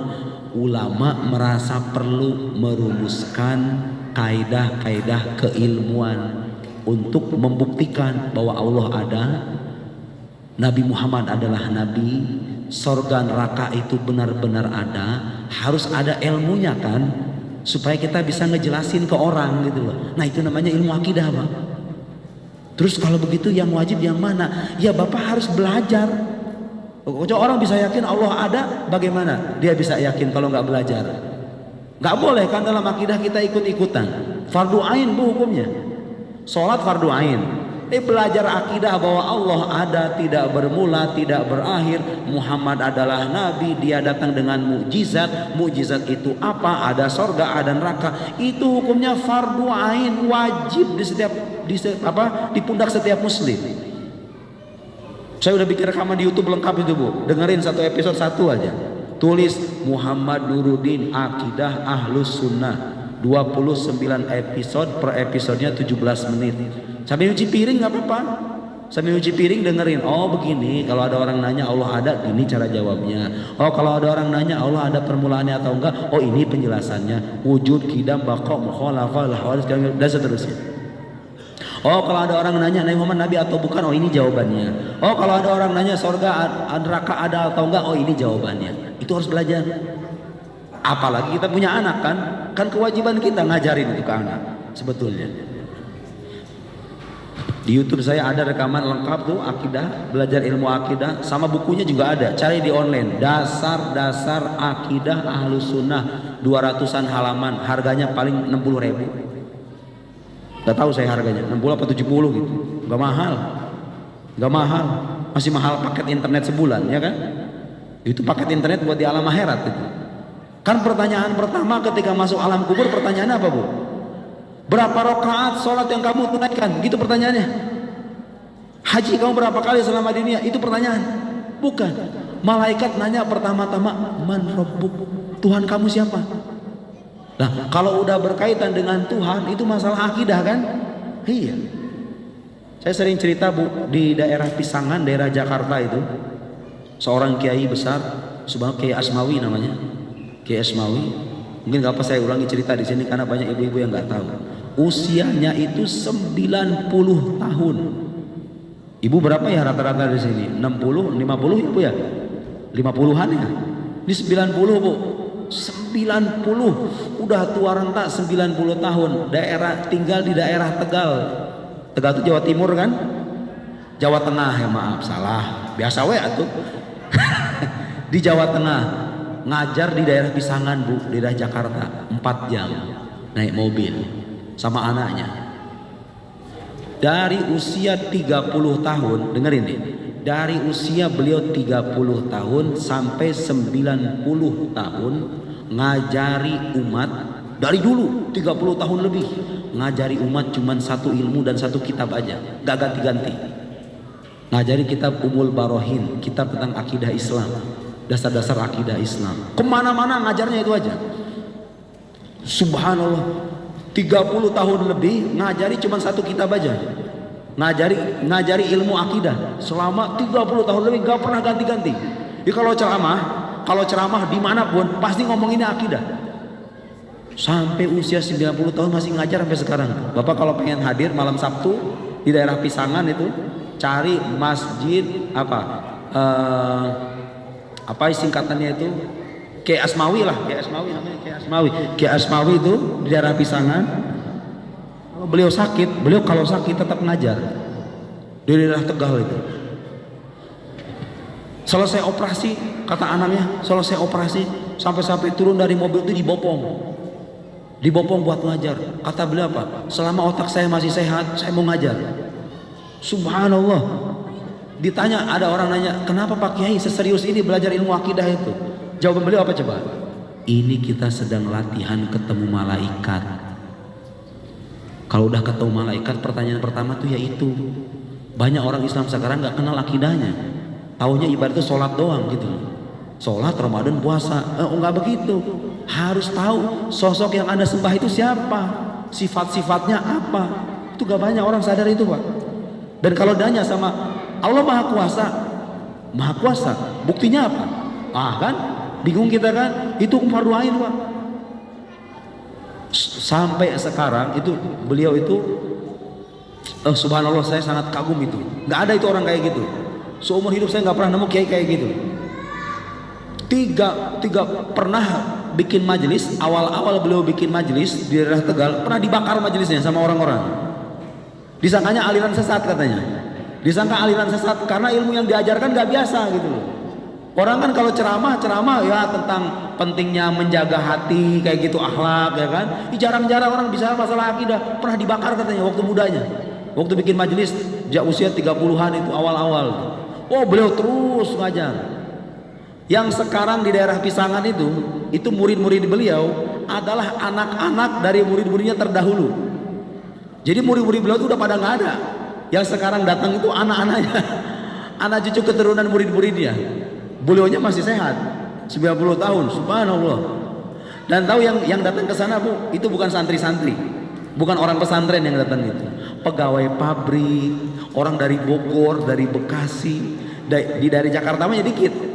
Ulama merasa perlu merumuskan kaidah-kaidah keilmuan untuk membuktikan bahwa Allah ada, Nabi Muhammad adalah nabi, surga neraka itu benar-benar ada. Harus ada ilmunya kan, supaya kita bisa ngejelasin ke orang gitu loh. Nah itu namanya ilmu akidah Pak. Terus kalau begitu yang wajib yang mana? Ya Bapak harus belajar. Kalau orang bisa yakin Allah ada, bagaimana dia bisa yakin kalau nggak belajar? Nggak boleh kan dalam akidah kita ikut-ikutan. Fardu ain bu hukumnya. Sholat fardu ain. Belajar akidah bahwa Allah ada, tidak bermula, tidak berakhir. Muhammad adalah nabi, dia datang dengan mukjizat. Mukjizat itu apa? Ada sorga, ada neraka. Itu hukumnya fardu ain, wajib di pundak setiap muslim. Saya udah bikin rekaman di YouTube lengkap itu bu. Dengerin satu episode satu aja. Tulis Muhammad Nuruddin Akidah Ahlus Sunnah. 29 episode, per episodenya 17 menit. Sambil nyuci piring nggak apa-apa. Sambil nyuci piring dengerin. Oh begini, kalau ada orang nanya Allah ada, ini cara jawabnya. Oh kalau ada orang nanya Allah ada permulaannya atau enggak, oh ini penjelasannya. Wujud, qidam, baqa, mukhalafah, hawadits, dan seterusnya. Oh kalau ada orang nanya Nabi Muhammad nabi atau bukan, oh ini jawabannya. Oh kalau ada orang nanya surga neraka ada atau enggak, oh ini jawabannya. Itu harus belajar. Apalagi kita punya anak kan kewajiban kita ngajarin itu ke anak sebetulnya. Di YouTube saya ada rekaman lengkap tuh akidah, belajar ilmu akidah, sama bukunya juga ada. Cari di online, dasar akidah Ahlus Sunnah, 200-an halaman, harganya paling 60.000. Gak tahu saya harganya 60 apa 70 gitu. Gak mahal. Masih mahal paket internet sebulan ya kan. Itu paket internet buat di alam akhirat itu. Kan pertanyaan pertama ketika masuk alam kubur, pertanyaannya apa bu? Berapa rakaat sholat yang kamu tunaikan? Gitu pertanyaannya. Haji kamu berapa kali selama dunia? Itu pertanyaan. Bukan. Malaikat nanya pertama-tama, man rabbuk? Tuhan kamu siapa? Nah kalau udah berkaitan dengan Tuhan itu masalah akidah kan? Iya. Saya sering cerita bu, di daerah Pisangan, daerah Jakarta itu, seorang kiai besar, subhanallah, Kiai Asmawi namanya, Kiai Asmawi. Mungkin gak apa saya ulangi cerita di sini karena banyak ibu-ibu yang nggak tahu. Usianya itu 90 tahun. Ibu berapa ya rata-rata di sini? 60, 50 ibu ya? 50-an ya? Ini 90 bu. 90 udah tua renta 90 tahun. Tinggal di daerah Tegal. Tegal itu Jawa Timur kan? Jawa Tengah ya maaf salah. Biasa we atuh. Di Jawa Tengah. Ngajar di daerah Pisangan bu, di daerah Jakarta 4 jam naik mobil sama anaknya. Dari usia 30 tahun, dengerin nih. Dari usia beliau 30 tahun sampai 90 tahun ngajari umat. Dari dulu 30 tahun lebih ngajari umat cuman satu ilmu dan satu kitab aja, gak ganti-ganti. Ngajari kitab Umul Barohin, kitab tentang akidah Islam, dasar-dasar akidah Islam. Kemana-mana ngajarnya itu aja. Subhanallah, 30 tahun lebih ngajari cuma satu kitab aja. Ngajari ilmu akidah selama 30 tahun lebih, gak pernah ganti-ganti. Jadi kalau ceramah kalau ceramah dimanapun pasti ngomonginnya akidah. Sampai usia 90 tahun masih ngajar sampai sekarang. Bapak kalau pengen hadir malam Sabtu di daerah Pisangan itu, cari masjid apa singkatannya itu, Kiai Asmawi lah, Kiai Asmawi namanya, Kiai Asmawi itu di daerah Pisangan. Kalau beliau sakit, beliau kalau sakit tetap ngajar di daerah Tegal itu. Selesai operasi, kata anaknya, selesai operasi sampai turun dari mobil itu dibopong buat ngajar. Kata beliau apa? Selama otak saya masih sehat, saya mau ngajar. Subhanallah. Ditanya, ada orang nanya, kenapa Pak Kiai seserius ini belajar ilmu akidah itu? Jawaban beliau apa coba? Ini kita sedang latihan ketemu malaikat. Kalau udah ketemu malaikat, pertanyaan pertama tuh yaitu, banyak orang Islam sekarang nggak kenal akidahnya. Taunya ibarat itu sholat doang gitu. Sholat, Ramadan, puasa. Enggak begitu. Harus tahu sosok yang Anda sembah itu siapa, sifat-sifatnya apa. Itu gak banyak orang sadar itu, Pak. Dan kalau danya sama Allah Maha Kuasa, buktinya apa? Kan bingung kita kan? Itu fardu ain, Pak. Sampai sekarang itu beliau itu subhanallah, saya sangat kagum itu. Nggak ada itu orang kayak gitu. Seumur hidup saya nggak pernah nemu kiai kayak gitu. Tiga pernah bikin majelis, awal-awal beliau bikin majelis di daerah Tegal, pernah dibakar majelisnya sama orang-orang. Disangkanya aliran sesat katanya. Disangka aliran sesat karena ilmu yang diajarkan nggak biasa gitu loh. Orang kan kalau ceramah ya tentang pentingnya menjaga hati kayak gitu, akhlak ya kan. Jarang-jarang orang bisa masalah akidah. Pernah dibakar katanya waktu mudanya. Waktu bikin majelis sejak usia 30-an itu awal-awal. Oh, beliau terus ngajar. Yang sekarang di daerah Pisangan itu murid-murid beliau adalah anak-anak dari murid-muridnya terdahulu. Jadi murid-murid beliau itu udah pada nggak ada. Yang sekarang datang itu anak-anaknya, anak cucu keturunan murid-muridnya. Beliaunya masih sehat, 90 tahun, subhanallah. Dan tahu yang datang ke sana, Bu, itu bukan santri-santri, bukan orang pesantren yang datang itu. Pegawai pabrik, orang dari Bogor, dari Bekasi, dari Jakarta mah dikit.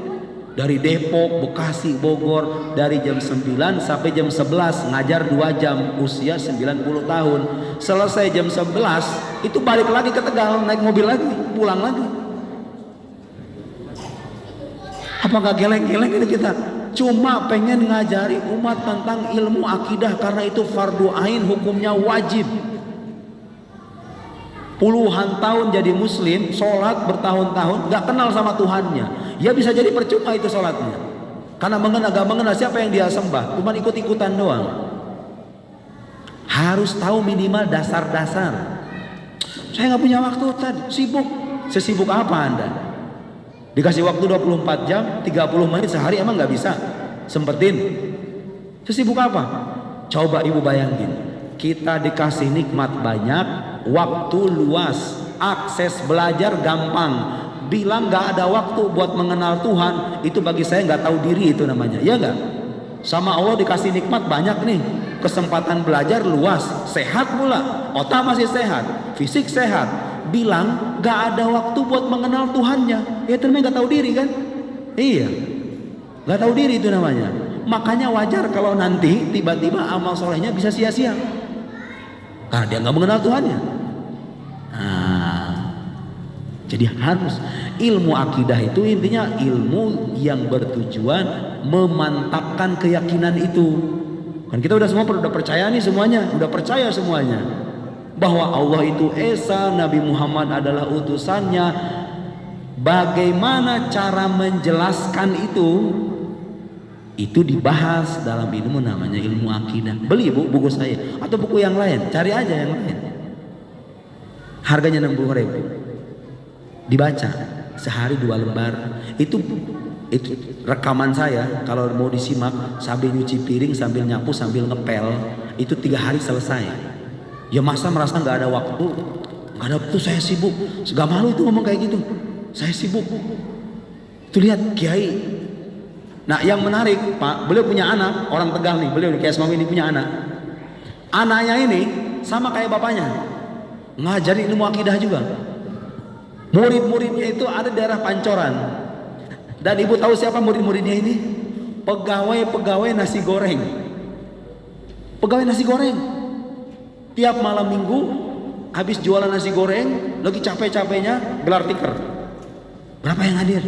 Dari Depok, Bekasi, Bogor, dari jam 9 sampai jam 11 ngajar 2 jam, usia 90 tahun. Selesai jam 11 itu balik lagi ke Tegal, naik mobil lagi, pulang lagi. Apakah geleng-geleng ini kita? Cuma pengen ngajari umat tentang ilmu akidah karena itu fardu ain, hukumnya wajib. Puluhan tahun jadi muslim, sholat bertahun-tahun, gak kenal sama Tuhannya. Ya bisa jadi percuma itu sholatnya. Karena gak mengenal siapa yang dia sembah, cuma ikut-ikutan doang. Harus tahu minimal dasar-dasar. Saya gak punya waktu tadi, sibuk. Sesibuk apa Anda? Dikasih waktu 24 jam, 30 menit sehari emang gak bisa sempetin. Sesibuk apa? Coba ibu bayangin. Kita dikasih nikmat banyak, waktu luas, akses belajar gampang. Bilang gak ada waktu buat mengenal Tuhan, itu bagi saya gak tahu diri itu namanya, ya gak? Sama Allah dikasih nikmat banyak nih, kesempatan belajar luas, sehat pula, otak masih sehat, fisik sehat. Bilang gak ada waktu buat mengenal Tuhannya, ya ternyata gak tahu diri kan? Iya, gak tahu diri itu namanya. Makanya wajar kalau nanti tiba-tiba amal solehnya bisa sia-sia. Karena dia nggak mengenal Tuhannya. Jadi harus ilmu akidah itu intinya ilmu yang bertujuan memantapkan keyakinan itu. Kan kita udah semua udah percaya nih semuanya, udah percaya semuanya bahwa Allah itu Esa, Nabi Muhammad adalah utusannya. Bagaimana cara menjelaskan itu dibahas dalam ilmu namanya ilmu akidah. Beli buku saya atau buku yang lain, cari aja yang lain. Harganya 60.000. Dibaca sehari 2 lembar. Itu rekaman saya kalau mau disimak sambil nyuci piring, sambil nyapu, sambil ngepel, itu 3 hari selesai. Ya masa merasa nggak ada waktu? Nggak ada waktu, saya sibuk. Gak malu itu ngomong kayak gitu. Saya sibuk. Tuh lihat Kiai. Nah yang menarik Pak, beliau punya anak, orang Tegal nih, beliau Kiai Asmawi ini punya anak. Anaknya ini sama kayak bapaknya, ngajarin ilmu akidah juga. Murid-muridnya itu ada di daerah Pancoran. Dan ibu tahu siapa murid-muridnya ini? Pegawai-pegawai nasi goreng. Pegawai nasi goreng. Tiap malam minggu habis jualan nasi goreng, lagi capek-capeknya gelar tikar. Berapa yang hadir?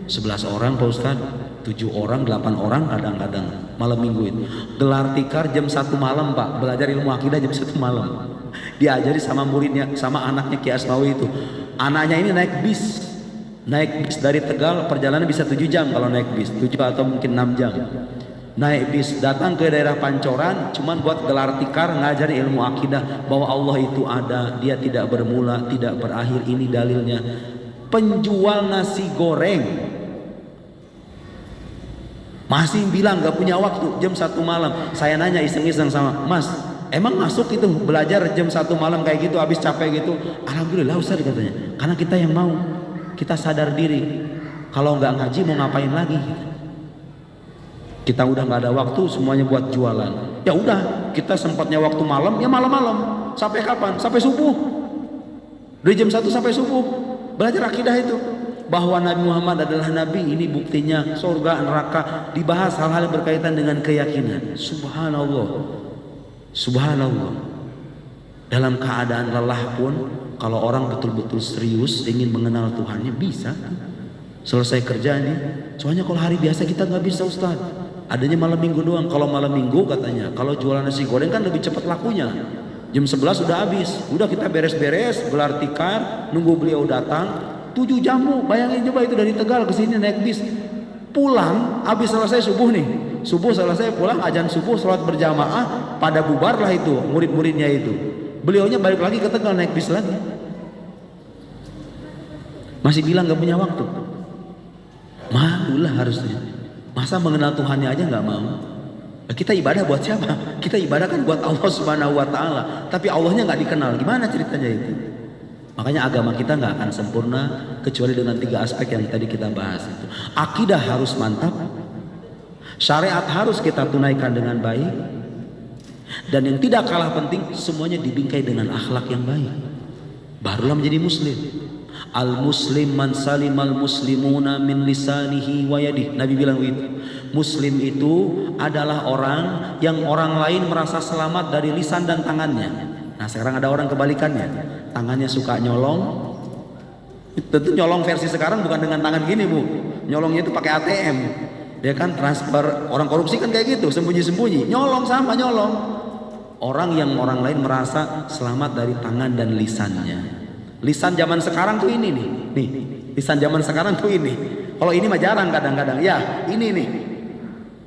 11 orang Pak Ustaz, 7 orang, 8 orang kadang-kadang malam minggu itu. Gelar tikar jam 1 malam Pak, belajar ilmu akidah jam 1 malam. Diajari sama muridnya, sama anaknya Ki Asmawi itu. Anaknya ini naik bis dari Tegal, perjalanan bisa 7 jam kalau naik bis, 7 atau mungkin 6 jam. Naik bis datang ke daerah Pancoran cuman buat gelar tikar, ngajari ilmu akidah bahwa Allah itu ada, dia tidak bermula, tidak berakhir. Ini dalilnya. Penjual nasi goreng masih bilang gak punya waktu jam 1 malam. Saya nanya iseng-iseng sama Mas, emang masuk itu belajar jam 1 malam kayak gitu, habis capek gitu? Alhamdulillah Ustaz katanya, karena kita yang mau, kita sadar diri kalau nggak ngaji mau ngapain lagi. Kita udah nggak ada waktu semuanya buat jualan. Ya udah, kita sempatnya waktu malam, ya malam-malam. Sampai kapan? Sampai subuh. Dari jam 1 sampai subuh belajar akidah itu. Bahwa Nabi Muhammad adalah Nabi, ini buktinya. Surga, neraka, dibahas hal-hal yang berkaitan dengan keyakinan. Subhanallah. Subhanallah. Dalam keadaan lelah pun, kalau orang betul-betul serius ingin mengenal Tuhannya, bisa. Selesai kerja nih. Soalnya kalau hari biasa kita nggak bisa Ustaz. Adanya malam minggu doang. Kalau malam minggu katanya, kalau jualan nasi goreng kan lebih cepat lakunya. Jam 11 sudah habis. Udah kita beres-beres, gelar tikar, nunggu beliau datang. 7 jamu, bayangin coba itu dari Tegal ke sini naik bis. Pulang, habis selesai subuh nih. Subuh selesai pulang, azan subuh, sholat berjamaah, pada bubarlah itu murid-muridnya itu. Beliaunya balik lagi ke Tegal naik bis lagi. Masih bilang gak punya waktu. Malulah harusnya. Masa mengenal Tuhannya aja gak mau? Kita ibadah buat siapa? Kita ibadah kan buat Allah Subhanahu wa Ta'ala. Tapi Allahnya gak dikenal. Gimana ceritanya itu? Makanya agama kita gak akan sempurna kecuali dengan 3 aspek yang tadi kita bahas itu. Akidah harus mantap, syariat harus kita tunaikan dengan baik, dan yang tidak kalah penting, semuanya dibingkai dengan akhlak yang baik. Barulah menjadi muslim. Al-muslim man salimal muslimuna min lisanihi wa yadihi. Nabi bilang begitu. Muslim itu adalah orang yang orang lain merasa selamat dari lisan dan tangannya. Nah sekarang ada orang kebalikannya. Tangannya suka nyolong. Tentu nyolong versi sekarang bukan dengan tangan gini Bu. Nyolongnya itu pakai ATM. Ya kan, transfer. Orang korupsi kan kayak gitu, sembunyi-sembunyi. Nyolong sama nyolong. Orang yang orang lain merasa selamat dari tangan dan lisannya. Lisan zaman sekarang tuh ini nih. Nih, lisan zaman sekarang tuh ini. Kalau ini mah jarang kadang-kadang. Ya, ini nih.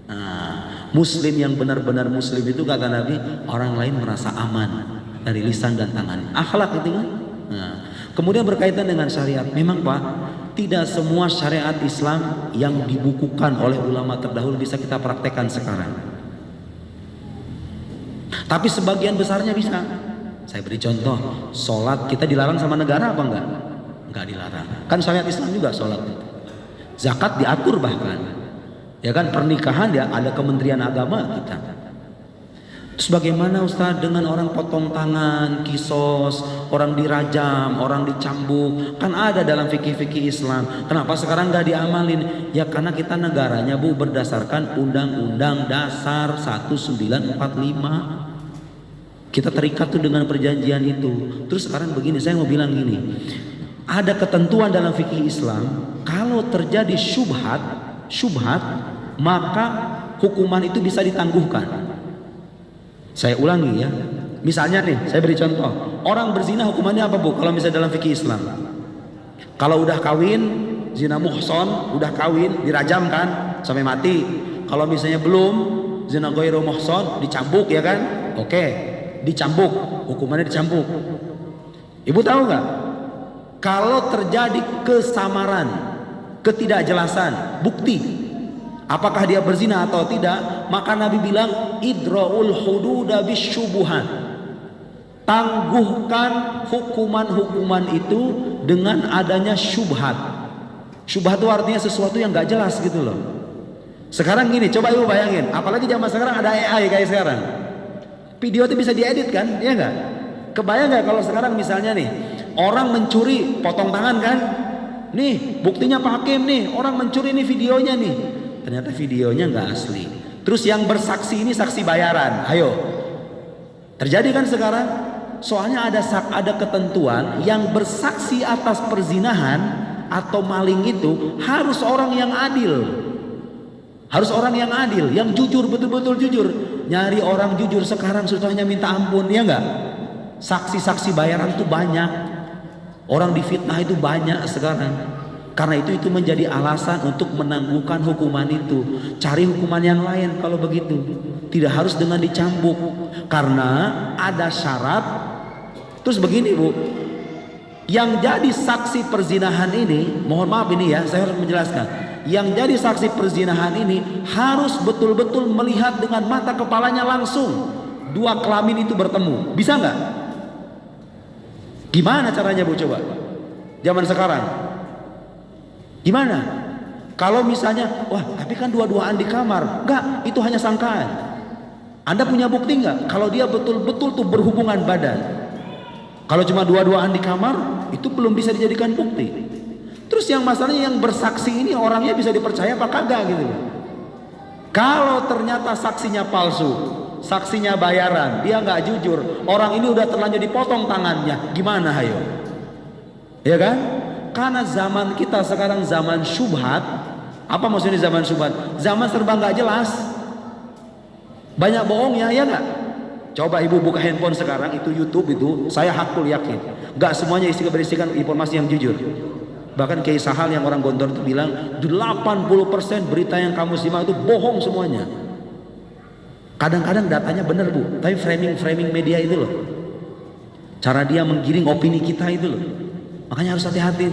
Nah, muslim yang benar-benar muslim itu kata Nabi, orang lain merasa aman dari lisan dan tangan. Akhlak itu kan. Nah, kemudian berkaitan dengan syariat. Memang Pak, tidak semua syariat Islam yang dibukukan oleh ulama terdahulu bisa kita praktekkan sekarang. Tapi sebagian besarnya bisa. Saya beri contoh, sholat kita dilarang sama negara apa enggak? Enggak dilarang. Kan syariat Islam juga sholat. Zakat diatur bahkan. Ya kan, pernikahan ya ada Kementerian Agama kita. Terus bagaimana Ustaz dengan orang potong tangan, kisos, orang dirajam, orang dicambuk? Kan ada dalam fikih-fikih Islam. Kenapa sekarang enggak diamalin? Ya karena kita negaranya Bu berdasarkan Undang-Undang Dasar 1945. Kita terikat tuh dengan perjanjian itu. Terus sekarang begini, saya mau bilang gini. Ada ketentuan dalam fikih Islam, kalau terjadi syubhat, maka hukuman itu bisa ditangguhkan. Saya ulangi ya. Misalnya nih, saya beri contoh. Orang berzina hukumannya apa Bu? Kalau misalnya dalam fikih Islam. Kalau udah kawin, zina muhson, udah kawin, dirajam kan sampai mati. Kalau misalnya belum, zina ghairu muhson, dicambuk ya kan? Oke. Dicambuk, hukumannya dicambuk. Ibu tahu nggak? Kalau terjadi kesamaran, ketidakjelasan, bukti, apakah dia berzina atau tidak, maka Nabi bilang idra'ul hududa bisyubuhan. Tangguhkan hukuman-hukuman itu dengan adanya syubhat. Syubhat itu artinya sesuatu yang nggak jelas gitu loh. Sekarang gini, coba ibu bayangin, apalagi zaman sekarang ada AI kayak sekarang. Video itu bisa diedit kan, ya nggak? Kebayang nggak kalau sekarang misalnya nih orang mencuri potong tangan kan? Nih buktinya Pak Hakim nih, orang mencuri nih videonya nih. Ternyata videonya nggak asli. Terus yang bersaksi ini saksi bayaran. Ayo, terjadi kan sekarang? Soalnya ada ketentuan yang bersaksi atas perzinahan atau maling itu harus orang yang adil. Harus orang yang adil, yang jujur, betul-betul jujur. Nyari orang jujur sekarang susahnya minta ampun, ya enggak? Saksi-saksi bayaran itu banyak. Orang difitnah itu banyak sekarang. Karena itu menjadi alasan untuk menangguhkan hukuman itu. Cari hukuman yang lain kalau begitu. Tidak harus dengan dicambuk. Karena ada syarat. Terus begini Bu, yang jadi saksi perzinahan ini, mohon maaf ini ya, saya harus menjelaskan. Yang jadi saksi perzinahan ini harus betul-betul melihat dengan mata kepalanya langsung dua kelamin itu bertemu. Bisa nggak? Gimana caranya Bu coba? Zaman sekarang gimana? Kalau misalnya, wah tapi kan dua-duaan di kamar. Enggak, itu hanya sangkaan. Anda punya bukti nggak? Kalau dia betul-betul tuh berhubungan badan. Kalau cuma dua-duaan di kamar, itu belum bisa dijadikan bukti. Terus yang masalahnya yang bersaksi ini orangnya bisa dipercaya apa kagak gitu. Kalau ternyata saksinya palsu, saksinya bayaran, dia nggak jujur, orang ini udah terlanjur dipotong tangannya, gimana hayo? Ya kan? Karena zaman kita sekarang zaman syubhat. Apa maksudnya zaman syubhat? Zaman serba nggak jelas, banyak bohongnya, ya nggak? Coba ibu buka handphone sekarang, itu YouTube itu, saya hakul yakin, nggak semuanya berisikan informasi yang jujur. Bahkan Kiai Sahal yang orang Gontor itu bilang 80% berita yang kamu simak itu bohong semuanya. Kadang-kadang datanya benar Bu, tapi framing media itu loh, cara dia menggiring opini kita itu loh. Makanya harus hati-hati.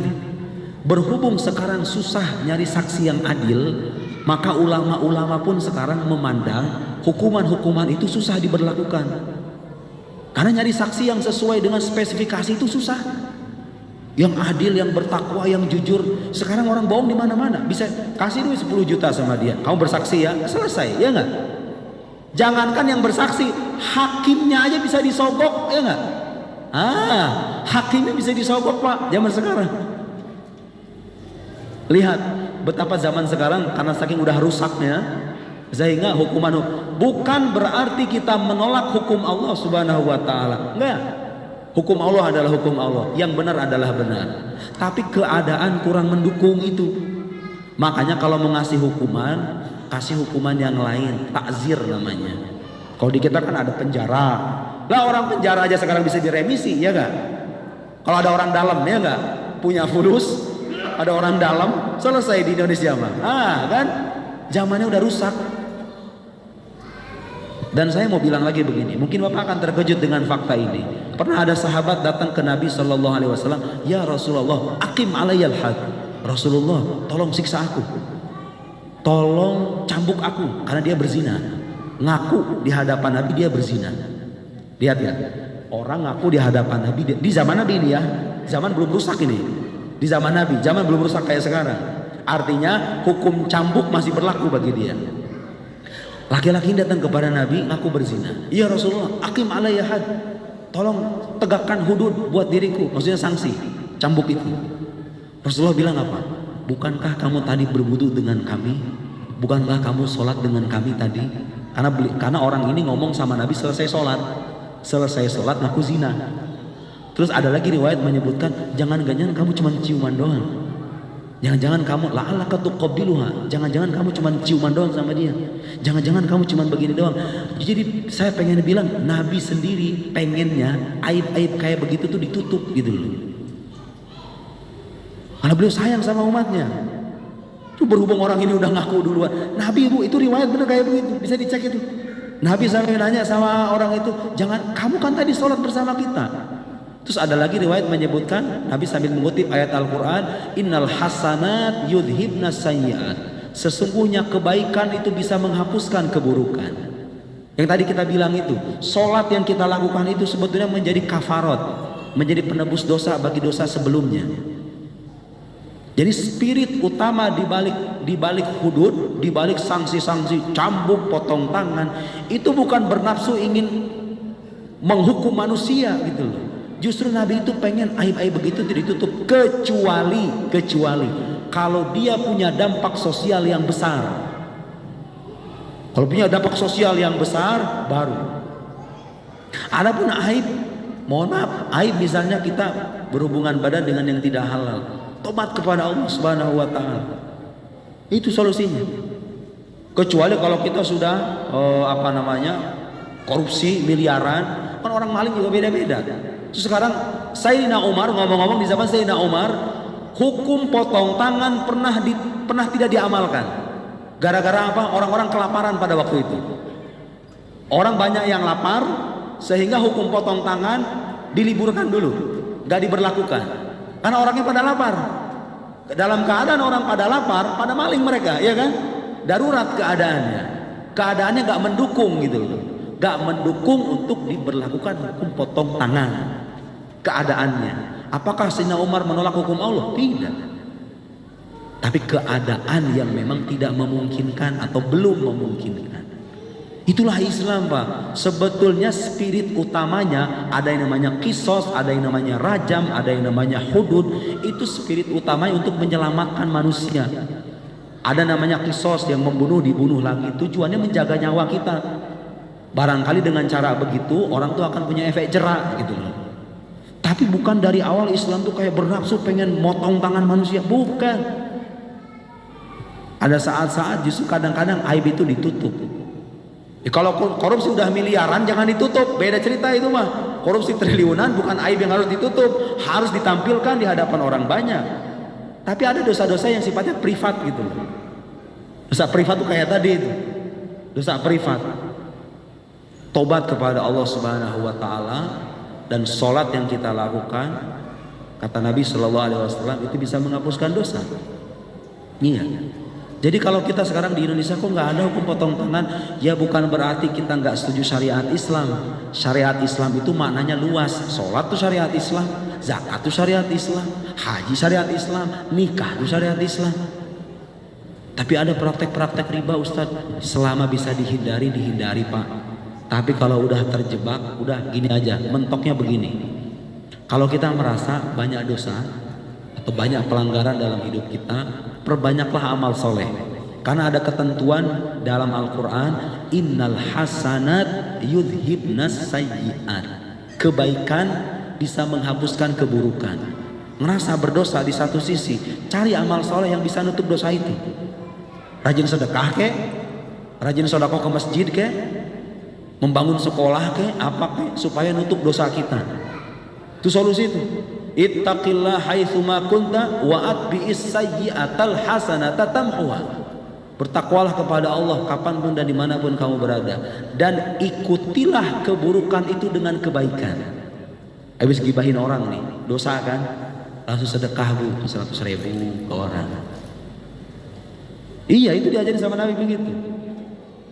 Berhubung sekarang susah nyari saksi yang adil, maka ulama-ulama pun sekarang memandang hukuman-hukuman itu susah diberlakukan. Karena nyari saksi yang sesuai dengan spesifikasi itu susah. Yang adil, yang bertakwa, yang jujur. Sekarang orang bohong di mana-mana. Bisa kasih duit 10 juta sama dia, kamu bersaksi ya, selesai, ya enggak? Jangankan yang bersaksi, hakimnya aja bisa disogok, ya enggak? Hakimnya bisa disogok Pak, zaman sekarang. Lihat betapa zaman sekarang karena saking udah rusaknya, sehingga hukuman bukan berarti kita menolak hukum Allah Subhanahu wa taala. Enggak. Hukum Allah adalah hukum Allah, yang benar adalah benar. Tapi keadaan kurang mendukung itu. Makanya kalau mengasih hukuman, kasih hukuman yang lain, takzir namanya. Kalau di kita kan ada penjara. Lah orang penjara aja sekarang bisa diremisi, ya enggak? Kalau ada orang dalam, ya enggak? Punya fulus, ada orang dalam, selesai di Indonesia mah. Kan? Zamannya udah rusak. Dan saya mau bilang lagi begini, mungkin Bapak akan terkejut dengan fakta ini. Pernah ada sahabat datang ke Nabi Shallallahu Alaihi Wasallam, ya Rasulullah, akim alayyal had. Rasulullah, tolong siksa aku, tolong cambuk aku karena dia berzina. Ngaku di hadapan Nabi dia berzina. Lihat ya, orang ngaku di hadapan Nabi di zaman Nabi ini ya, zaman belum rusak ini. Di zaman Nabi, zaman belum rusak kayak sekarang. Artinya hukum cambuk masih berlaku bagi dia. Laki-laki datang kepada Nabi ngaku berzina. Ya Rasulullah, akim alayya had. Tolong tegakkan hudud buat diriku, maksudnya sanksi cambuk itu. Rasulullah bilang apa? Bukankah kamu tadi berwudu dengan kami? Bukankah kamu sholat dengan kami tadi? Karena orang ini ngomong sama Nabi selesai sholat ngaku zina. Terus ada lagi riwayat menyebutkan jangan-jangan kamu cuma ciuman doang. Jangan-jangan kamu la'allaka tuqabbiluha. Jangan-jangan kamu cuma ciuman doang sama dia. Jangan-jangan kamu cuma begini doang. Jadi saya pengen bilang Nabi sendiri pengennya aib-aib kayak begitu tuh ditutup gitu loh. Karena beliau sayang sama umatnya. Tuh berhubung orang ini udah ngaku duluan. Nabi Bu, itu riwayat bener kayak begitu. Bisa dicek itu. Nabi sampai nanya sama orang itu, jangan, kamu kan tadi sholat bersama kita. Terus ada lagi riwayat menyebutkan Nabi sambil mengutip ayat Al-Quran, innal hasanat yudhibna sayyiat. Sesungguhnya kebaikan itu bisa menghapuskan keburukan. Yang tadi kita bilang itu, sholat yang kita lakukan itu sebetulnya menjadi kafarat, menjadi penebus dosa bagi dosa sebelumnya. Jadi spirit utama di balik hudud, di balik sanksi-sanksi cambuk, potong tangan, itu bukan bernafsu ingin menghukum manusia gitu loh. Justru Nabi itu pengen aib-aib begitu tidak ditutup, kecuali kalau dia punya dampak sosial yang besar. Kalau punya dampak sosial yang besar baru. Adapun aib, mohon maaf, aib misalnya kita berhubungan badan dengan yang tidak halal, tobat kepada Allah Subhanahu wa taala. Itu solusinya. Kecuali kalau kita sudah korupsi miliaran, kan orang maling juga beda-beda. Terus sekarang Sayyidina Umar, ngomong-ngomong di zaman Sayyidina Umar, hukum potong tangan pernah tidak diamalkan. Gara-gara apa? Orang-orang kelaparan pada waktu itu. Orang banyak yang lapar sehingga hukum potong tangan diliburkan dulu, gak diberlakukan. Karena orangnya pada lapar. Dalam keadaan orang pada lapar, pada maling mereka, ya kan? Darurat keadaannya. Keadaannya gak mendukung gitu loh. Gak mendukung untuk diberlakukan hukum potong tangan. Keadaannya. Apakah Sayyidina Umar menolak hukum Allah? Tidak. Tapi keadaan yang memang tidak memungkinkan atau belum memungkinkan. Itulah Islam, Pak. Sebetulnya spirit utamanya ada yang namanya kisos, ada yang namanya rajam, ada yang namanya hudud. Itu spirit utamanya untuk menyelamatkan manusia. Ada namanya kisos, yang membunuh dibunuh lagi. Tujuannya menjaga nyawa kita. Barangkali dengan cara begitu orang tuh akan punya efek jerak gitu loh. Tapi bukan dari awal Islam tuh kayak bernafsu pengen motong tangan manusia, bukan. Ada saat-saat justru kadang-kadang aib itu ditutup. Kalau korupsi udah miliaran jangan ditutup, beda cerita itu mah. Korupsi triliunan bukan aib yang harus ditutup, harus ditampilkan di hadapan orang banyak. Tapi ada dosa-dosa yang sifatnya privat gitu loh. Dosa privat tuh kayak tadi itu. Dosa privat. Tobat kepada Allah Subhanahu wa taala dan sholat yang kita lakukan, kata Nabi Shallallahu alaihi wasallam, itu bisa menghapuskan dosa. Iya. Jadi kalau kita sekarang di Indonesia kok nggak ada hukum potong tangan, ya bukan berarti kita nggak setuju syariat Islam. Syariat Islam itu maknanya luas. Sholat itu syariat Islam, zakat itu syariat Islam, haji syariat Islam, nikah itu syariat Islam. Tapi ada praktek-praktek riba, Ustadz. Selama bisa dihindari Pak. Tapi kalau udah terjebak, udah gini aja, mentoknya begini. Kalau kita merasa banyak dosa atau banyak pelanggaran dalam hidup kita, perbanyaklah amal soleh. Karena ada ketentuan dalam Al-Quran, innal hasanat yudhibnas sayyi'at. Kebaikan bisa menghapuskan keburukan. Ngerasa berdosa di satu sisi, cari amal soleh yang bisa nutup dosa itu. Rajin sedekah ke, rajin sedekah ke masjid ke, membangun sekolah ke, apa ke, supaya nutup dosa kita. Itu solusi itu. Ittaqillah haitsuma kunta wa atbi'is sayyi'atal hasanata tamhuha. Bertakwalah kepada Allah kapanpun dan dimanapun kamu berada, dan ikutilah keburukan itu dengan kebaikan. Habis gibahin orang nih, dosa kan, langsung sedekah 100.000 ke orang. Iya, itu diajarin sama Nabi begitu.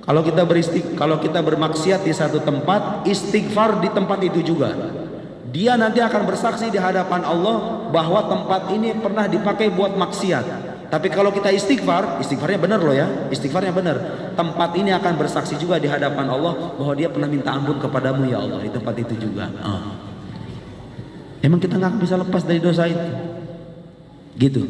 Kalau kita bermaksiat di satu tempat, istighfar di tempat itu juga. Dia nanti akan bersaksi di hadapan Allah bahwa tempat ini pernah dipakai buat maksiat. Tapi kalau kita istighfar, istighfarnya benar loh ya, istighfarnya benar. Tempat ini akan bersaksi juga di hadapan Allah bahwa dia pernah minta ampun kepadamu ya Allah di tempat itu juga. Emang kita nggak bisa lepas dari dosa itu, gitu.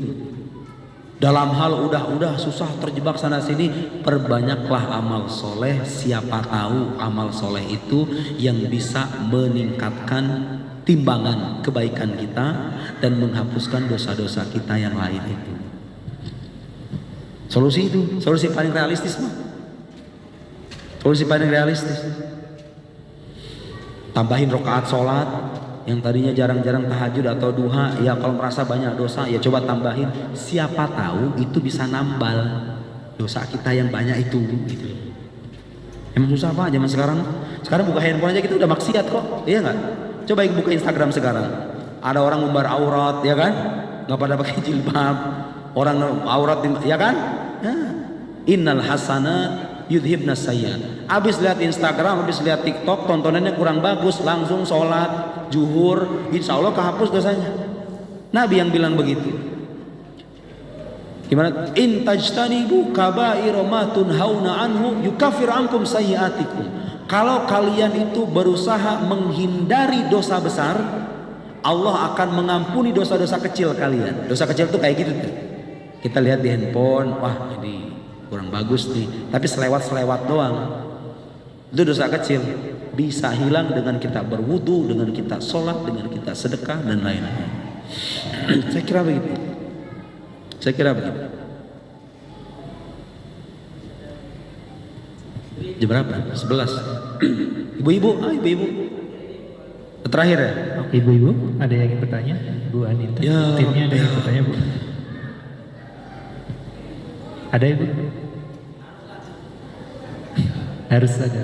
Dalam hal udah susah terjebak sana sini, perbanyaklah amal soleh. Siapa tahu amal soleh itu yang bisa meningkatkan timbangan kebaikan kita dan menghapuskan dosa-dosa kita yang lain itu. Solusi itu, solusi paling realistis mah. Solusi paling realistis. Tambahin rakaat sholat. Yang tadinya jarang-jarang tahajud atau duha, ya kalau merasa banyak dosa ya coba tambahin. Siapa tahu itu bisa nambal dosa kita yang banyak itu gitu. Emang susah Pak zaman sekarang. Sekarang buka handphone aja kita udah maksiat kok, iya nggak? Coba buka Instagram sekarang, ada orang ngumbar aurat, ya kan? Nggak pada pakai jilbab, orang aurat, ya kan? Ya. Innal hasanat yudhibnas sayyi'at. Habis lihat Instagram, habis lihat TikTok, tontonannya kurang bagus, langsung sholat zuhur, insya Allah kehapus dosanya. Nabi yang bilang begitu. Gimana? In tajtanibu kaba'ira ma tunhauna anhu yukaffir ankum sayyi'atikum. Kalau kalian itu berusaha menghindari dosa besar, Allah akan mengampuni dosa-dosa kecil kalian. Dosa kecil tuh kayak gitu tuh. Kita lihat di handphone, wah ini kurang bagus nih, tapi selewat-selewat doang. Itu dosa kecil. Bisa hilang dengan kita berwudu, dengan kita sholat, dengan kita sedekah dan lain-lain. Saya kira begitu. Saya kira begitu. Jam berapa? 11. Ibu-ibu, ibu-ibu. Terakhir ya? Oke, ibu-ibu, ada yang ingin bertanya? Bu Anita, Ya, timnya ada yang ingin bertanya, Bu? Ada ibu? Harus ada.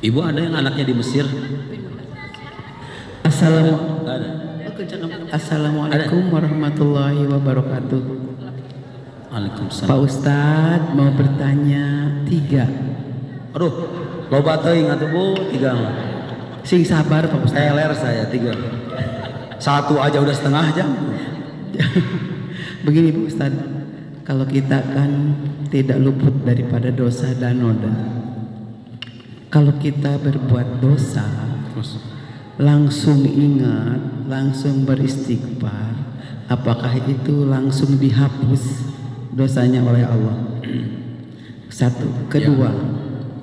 Ibu ada yang anaknya di Mesir? Assalamualaikum warahmatullahi wabarakatuh. Waalaikumsalam. Pak Ustadz mau bertanya 3. Aduh, loba teuing atuh Bu, 3 mah. Sing sabar Pak Ustadz. Teler saya 3. 1 aja udah setengah jam. Begini Pak Ustadz, kalau kita kan tidak luput daripada dosa dan noda. Kalau kita berbuat dosa, langsung ingat, langsung beristighfar, apakah itu langsung dihapus dosanya oleh Allah? 1. Kedua,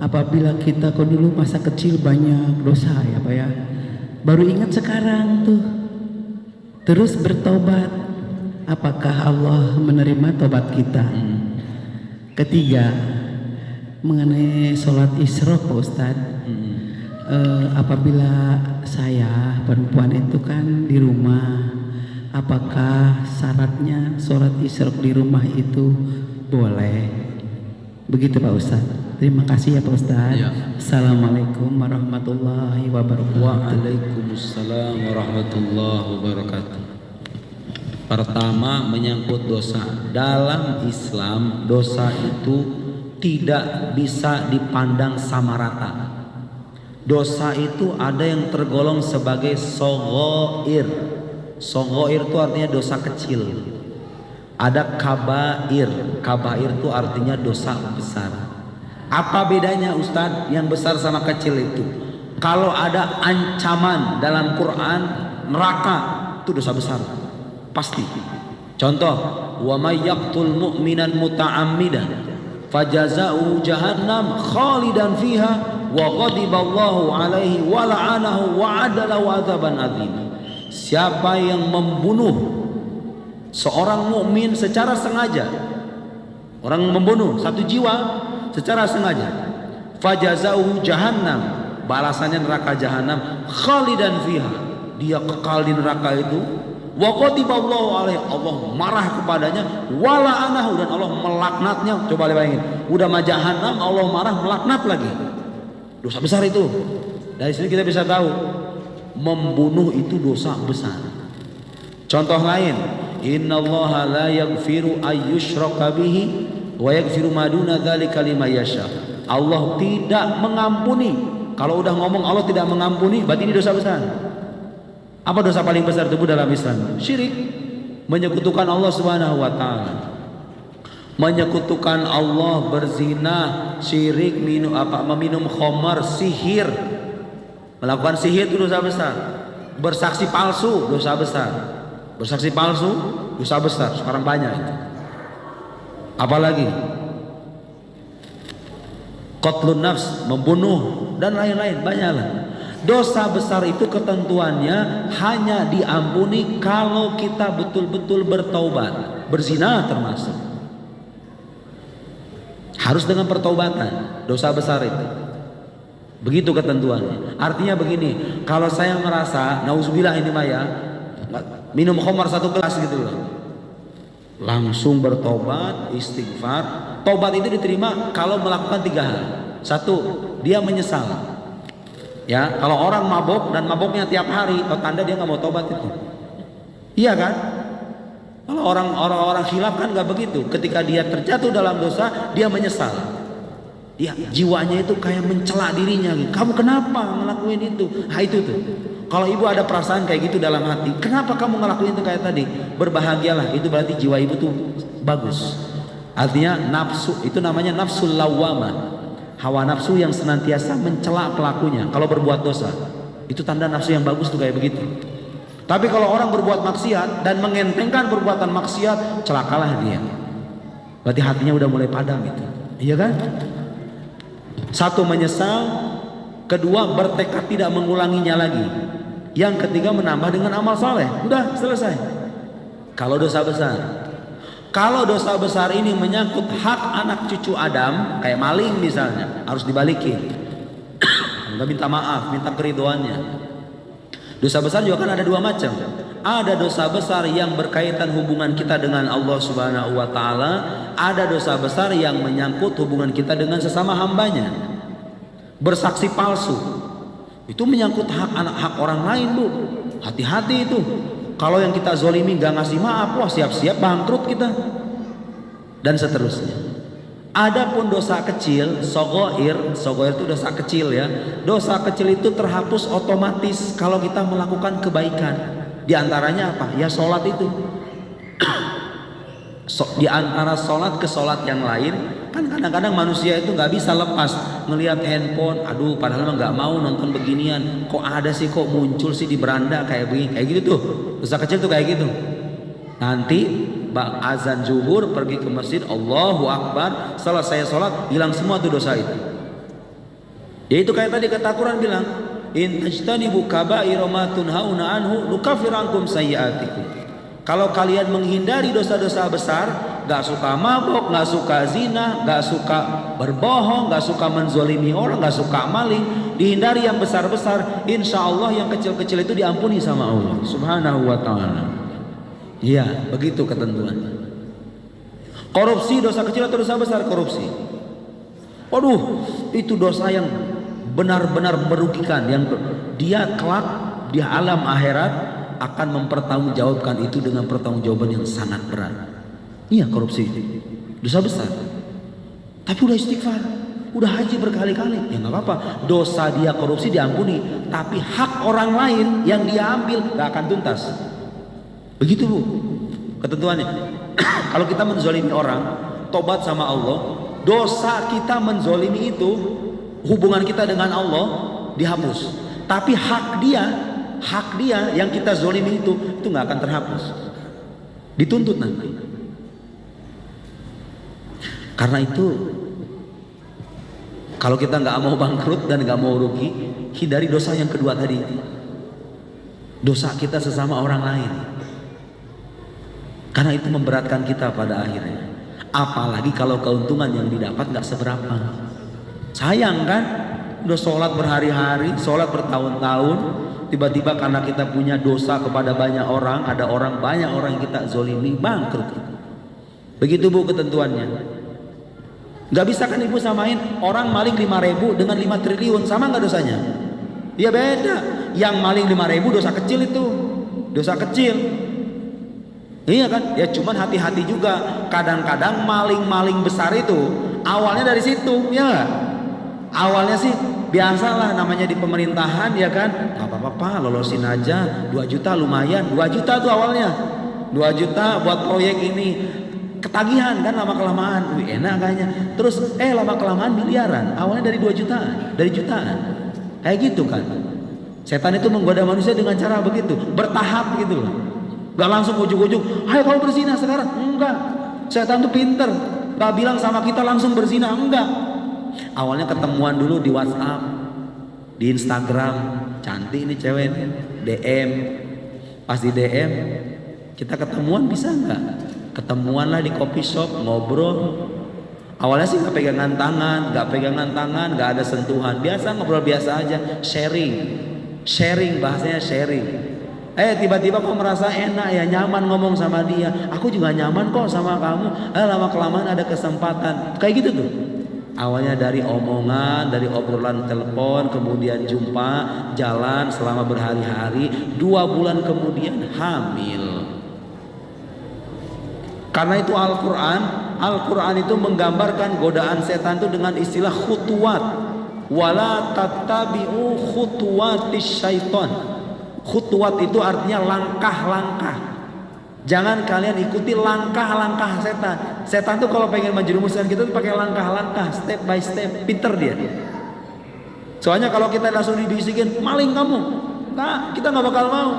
apabila kita kok dulu masa kecil banyak dosa ya Pak ya, baru ingat sekarang tuh, terus bertobat, apakah Allah menerima tobat kita? Ketiga, mengenai sholat isyraq Pak Ustadz, apabila saya perempuan itu kan di rumah, apakah syaratnya sholat isyraq di rumah itu boleh? Begitu Pak Ustadz. Terima kasih ya Pak Ustadz. Ya. Assalamualaikum warahmatullahi wabarakatuh. Waalaikumsalam warahmatullahi wabarakatuh. Pertama, menyangkut dosa. Dalam Islam, dosa itu tidak bisa dipandang sama rata. Dosa itu ada yang tergolong sebagai sogoir. Sogoir itu artinya dosa kecil. Ada kabair. Kabair itu artinya dosa besar. Apa bedanya Ustadz yang besar sama kecil itu? Kalau ada ancaman dalam Quran neraka, itu dosa besar. Pasti. Contoh, wa may yaqtul mu'minan muta'ammidan fajaza'uhu jahannam khalidan fiha wa ghadiballahu alaihi wa la'anahu wa adalahu adzaban adzim. Siapa yang membunuh seorang mukmin secara sengaja, orang membunuh satu jiwa secara sengaja, fajaza'uhu jahannam, balasannya neraka jahanam, khalidan fiha, dia kekal di neraka itu, wa ghadiballahu alaihi, Allah marah kepadanya, wa la'anahu, dan Allah melaknatnya. Coba bayangin, udah mah jahanam Allah marah, melaknat lagi. Dosa besar itu. Dari sini kita bisa tahu membunuh itu dosa besar. Contoh lain, innallaha la yaghfiru ayyushraka bihi wa yaghfiru ma duna dzalika liman yasha. Allah tidak mengampuni. Kalau udah ngomong Allah tidak mengampuni, berarti ini dosa besar. Apa dosa paling besar itu dalam Islam? Syirik, menyekutukan Allah Subhanahu wa taala. Menyekutukan Allah, berzina, syirik, meminum khamar, sihir. Melakukan sihir itu dosa besar. Bersaksi palsu dosa besar. Bersaksi palsu dosa besar. Sekarang banyak itu. Apalagi qatlun nafs, membunuh dan lain-lain, banyaklah. Dosa besar itu ketentuannya hanya diampuni kalau kita betul-betul bertaubat. Berzina termasuk. Harus dengan pertaubatan, dosa besar itu. Begitu ketentuannya. Artinya begini, kalau saya merasa nauzubillah ini mah ya, minum khamar 1 gelas gitu ya, langsung bertobat, istighfar. Tobat itu diterima kalau melakukan 3 hal. 1, dia menyesal. Ya, kalau orang mabok dan maboknya tiap hari, itu tanda dia nggak mau tobat itu. Iya kan? Kalau orang-orang khilaf kan nggak begitu. Ketika dia terjatuh dalam dosa, dia menyesal. Dia jiwanya itu kayak mencela dirinya. Kamu kenapa ngelakuin itu? Nah itu tuh. kalau ibu ada perasaan kayak gitu dalam hati, kenapa kamu ngelakuin itu kayak tadi? Berbahagialah, itu berarti jiwa ibu tuh bagus. Artinya nafsu, itu namanya nafsul lawwamah. Hawa nafsu yang senantiasa mencela pelakunya kalau berbuat dosa. Itu tanda nafsu yang bagus tuh kayak begitu. Tapi kalau orang berbuat maksiat dan mengentengkan perbuatan maksiat, celakalah dia. Berarti hatinya udah mulai padam itu. Iya kan? Satu, menyesal. Kedua, bertekad tidak mengulanginya lagi. Yang ketiga, menambah dengan amal saleh. Udah selesai. Kalau dosa besar. Kalau dosa besar ini menyangkut hak anak cucu Adam, kayak maling misalnya, harus dibalikin. Kita minta maaf, minta keridoannya. Dosa besar juga kan ada dua macam. Ada dosa besar yang berkaitan hubungan kita dengan Allah Subhanahu wa taala, ada dosa besar yang menyangkut hubungan kita dengan sesama hambanya. Bersaksi palsu. Itu menyangkut hak orang lain, Bu. Hati-hati itu. Kalau yang kita zolimi gak ngasih maaf, wah siap-siap bangkrut kita. Dan seterusnya. Adapun dosa kecil, sogoir itu dosa kecil ya. Dosa kecil itu terhapus otomatis kalau kita melakukan kebaikan. Di antaranya apa? Ya sholat itu. Di antara sholat ke sholat yang lain, kan kadang-kadang manusia itu nggak bisa lepas ngelihat handphone. Aduh, padahal mah nggak mau nonton beginian. Kok ada sih, kok muncul sih di beranda kayak begini, kayak gitu tuh. Dosa kecil tuh kayak gitu. Nanti azan zuhur pergi ke masjid, Allahu Akbar, selesai sholat hilang semua tuh dosa itu. Ya itu kayak tadi kata Quran bilang, in tajtanibu kaba'ira ma tunhauna anhu nukaffir ankum sayyi'atikum. Kalau kalian menghindari dosa-dosa besar, gak suka mabok, gak suka zina, gak suka berbohong, gak suka menzolimi orang, gak suka maling, dihindari yang besar-besar, insya Allah yang kecil-kecil itu diampuni sama Allah Subhanahu wa ta'ala. Iya, begitu ketentuannya. Korupsi dosa kecil atau dosa besar? Korupsi. Waduh, itu dosa yang benar-benar merugikan, yang dia kelak di alam akhirat akan mempertanggungjawabkan itu dengan pertanggungjawaban yang sangat berat. Iya, korupsi dosa besar. Tapi udah istighfar, udah haji berkali-kali, ya nggak apa-apa. Dosa dia korupsi diampuni, tapi hak orang lain yang dia ambil nggak akan tuntas. Begitu, Bu, ketentuannya. Kalau kita menzolimi orang, tobat sama Allah, dosa kita menzolimi itu, hubungan kita dengan Allah dihapus. Tapi hak dia yang kita zolimi itu nggak akan terhapus, dituntut nanti. Karena itu, kalau kita nggak mau bangkrut dan nggak mau rugi, hindari dosa yang kedua tadi, dosa kita sesama orang lain, karena itu memberatkan kita pada akhirnya. Apalagi kalau keuntungan yang didapat nggak seberapa, sayang kan? Udah sholat berhari-hari, sholat bertahun-tahun, tiba-tiba karena kita punya dosa kepada banyak orang, ada banyak orang yang kita zolimi, bangkrut. Begitu, Bu, ketentuannya. Gak bisa kan ibu samain orang maling 5.000 dengan 5 triliun, sama gak dosanya? Ya beda. Yang maling 5.000 dosa kecil itu, dosa kecil. Iya kan? Ya cuman hati-hati juga. Kadang-kadang maling-maling besar itu awalnya dari situ, ya gak? Awalnya sih biasalah, namanya di pemerintahan, ya kan, nggak apa-apa, lolosin aja, 2 juta lumayan, 2 juta tuh awalnya, 2 juta buat proyek ini, ketagihan kan lama kelamaan, enak kayaknya, terus lama kelamaan miliaran, awalnya dari 2 jutaan, dari jutaan, kayak gitu kan. Setan itu menggoda manusia dengan cara begitu, bertahap gitu loh, nggak langsung ujuk-ujuk, ayo kamu berzina sekarang, enggak. Setan tuh pinter, nggak bilang sama kita langsung berzina, enggak. Awalnya ketemuan dulu di WhatsApp, di Instagram, cantik nih cewek nih, DM. Pas di DM, kita ketemuan bisa nggak? Ketemuan lah di coffee shop, ngobrol. Awalnya sih nggak pegangan tangan, nggak ada sentuhan, biasa ngobrol biasa aja, sharing, bahasanya sharing. Tiba-tiba kok merasa enak ya, nyaman ngomong sama dia. Aku juga nyaman kok sama kamu. Lama kelamaan ada kesempatan, kayak gitu tuh. Awalnya dari omongan, dari obrolan telepon, kemudian jumpa, jalan selama berhari-hari, 2 bulan kemudian hamil. Karena itu Al-Quran itu menggambarkan godaan setan itu dengan istilah khutuwat. Wala tattabi'u khutuwatis syaiton. Khutuwat itu artinya langkah-langkah. Jangan kalian ikuti langkah-langkah setan. Setan tuh kalau pengen menjerumuskan kita tuh pakai langkah-langkah, step by step. Pinter dia. Soalnya kalau kita langsung dibisikin, maling kamu, nah, kita nggak bakal mau.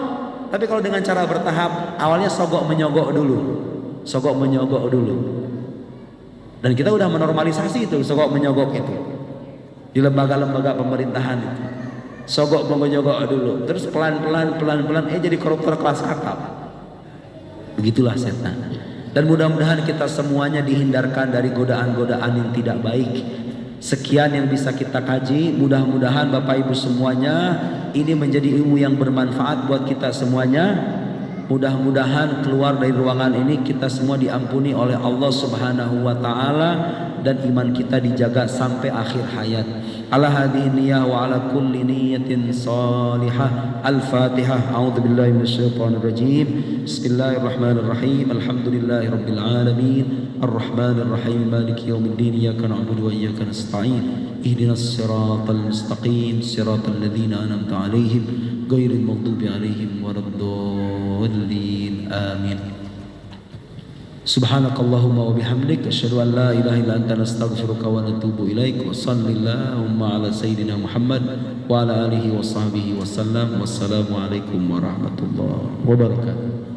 Tapi kalau dengan cara bertahap, awalnya sogok menyogok dulu. Sogok menyogok dulu. Dan kita udah menormalisasi itu, sogok menyogok itu. Di lembaga-lembaga pemerintahan itu. Sogok menyogok dulu. Terus pelan-pelan jadi koruptor kelas kakap. Begitulah setan. Dan mudah-mudahan kita semuanya dihindarkan dari godaan-godaan yang tidak baik. Sekian yang bisa kita kaji. Mudah-mudahan Bapak Ibu semuanya ini menjadi ilmu yang bermanfaat buat kita semuanya. Mudah-mudahan keluar dari ruangan ini kita semua diampuni oleh Allah Subhanahu wa taala dan iman kita dijaga sampai akhir hayat. Ala hadhihi niyyah wa ala kulli niyyatin salihah. Al-Fatihah. A'udzubillahi minasyaitonir rajim. Bismillahirrahmanirrahim. Alhamdulillahirabbil alamin. Arrahmanir rahim. Maliki yaumiddin. Iyyaka na'budu wa iyyaka nasta'in. Ihdinas siratal mustaqim. Siratal ladzina an'amta 'alaihim ghairil maghdubi 'alaihim waladdallin. Amin. Subhanakallahumma wa bihamdik asyhadu an la ilaha illa anta nastaghfiruka wa natubu ilaik wa sallallahu ala sayyidina Muhammad wa ala alihi wa sahbihi wa sallam. Wassalamu alaikum warahmatullahi wabarakatuh.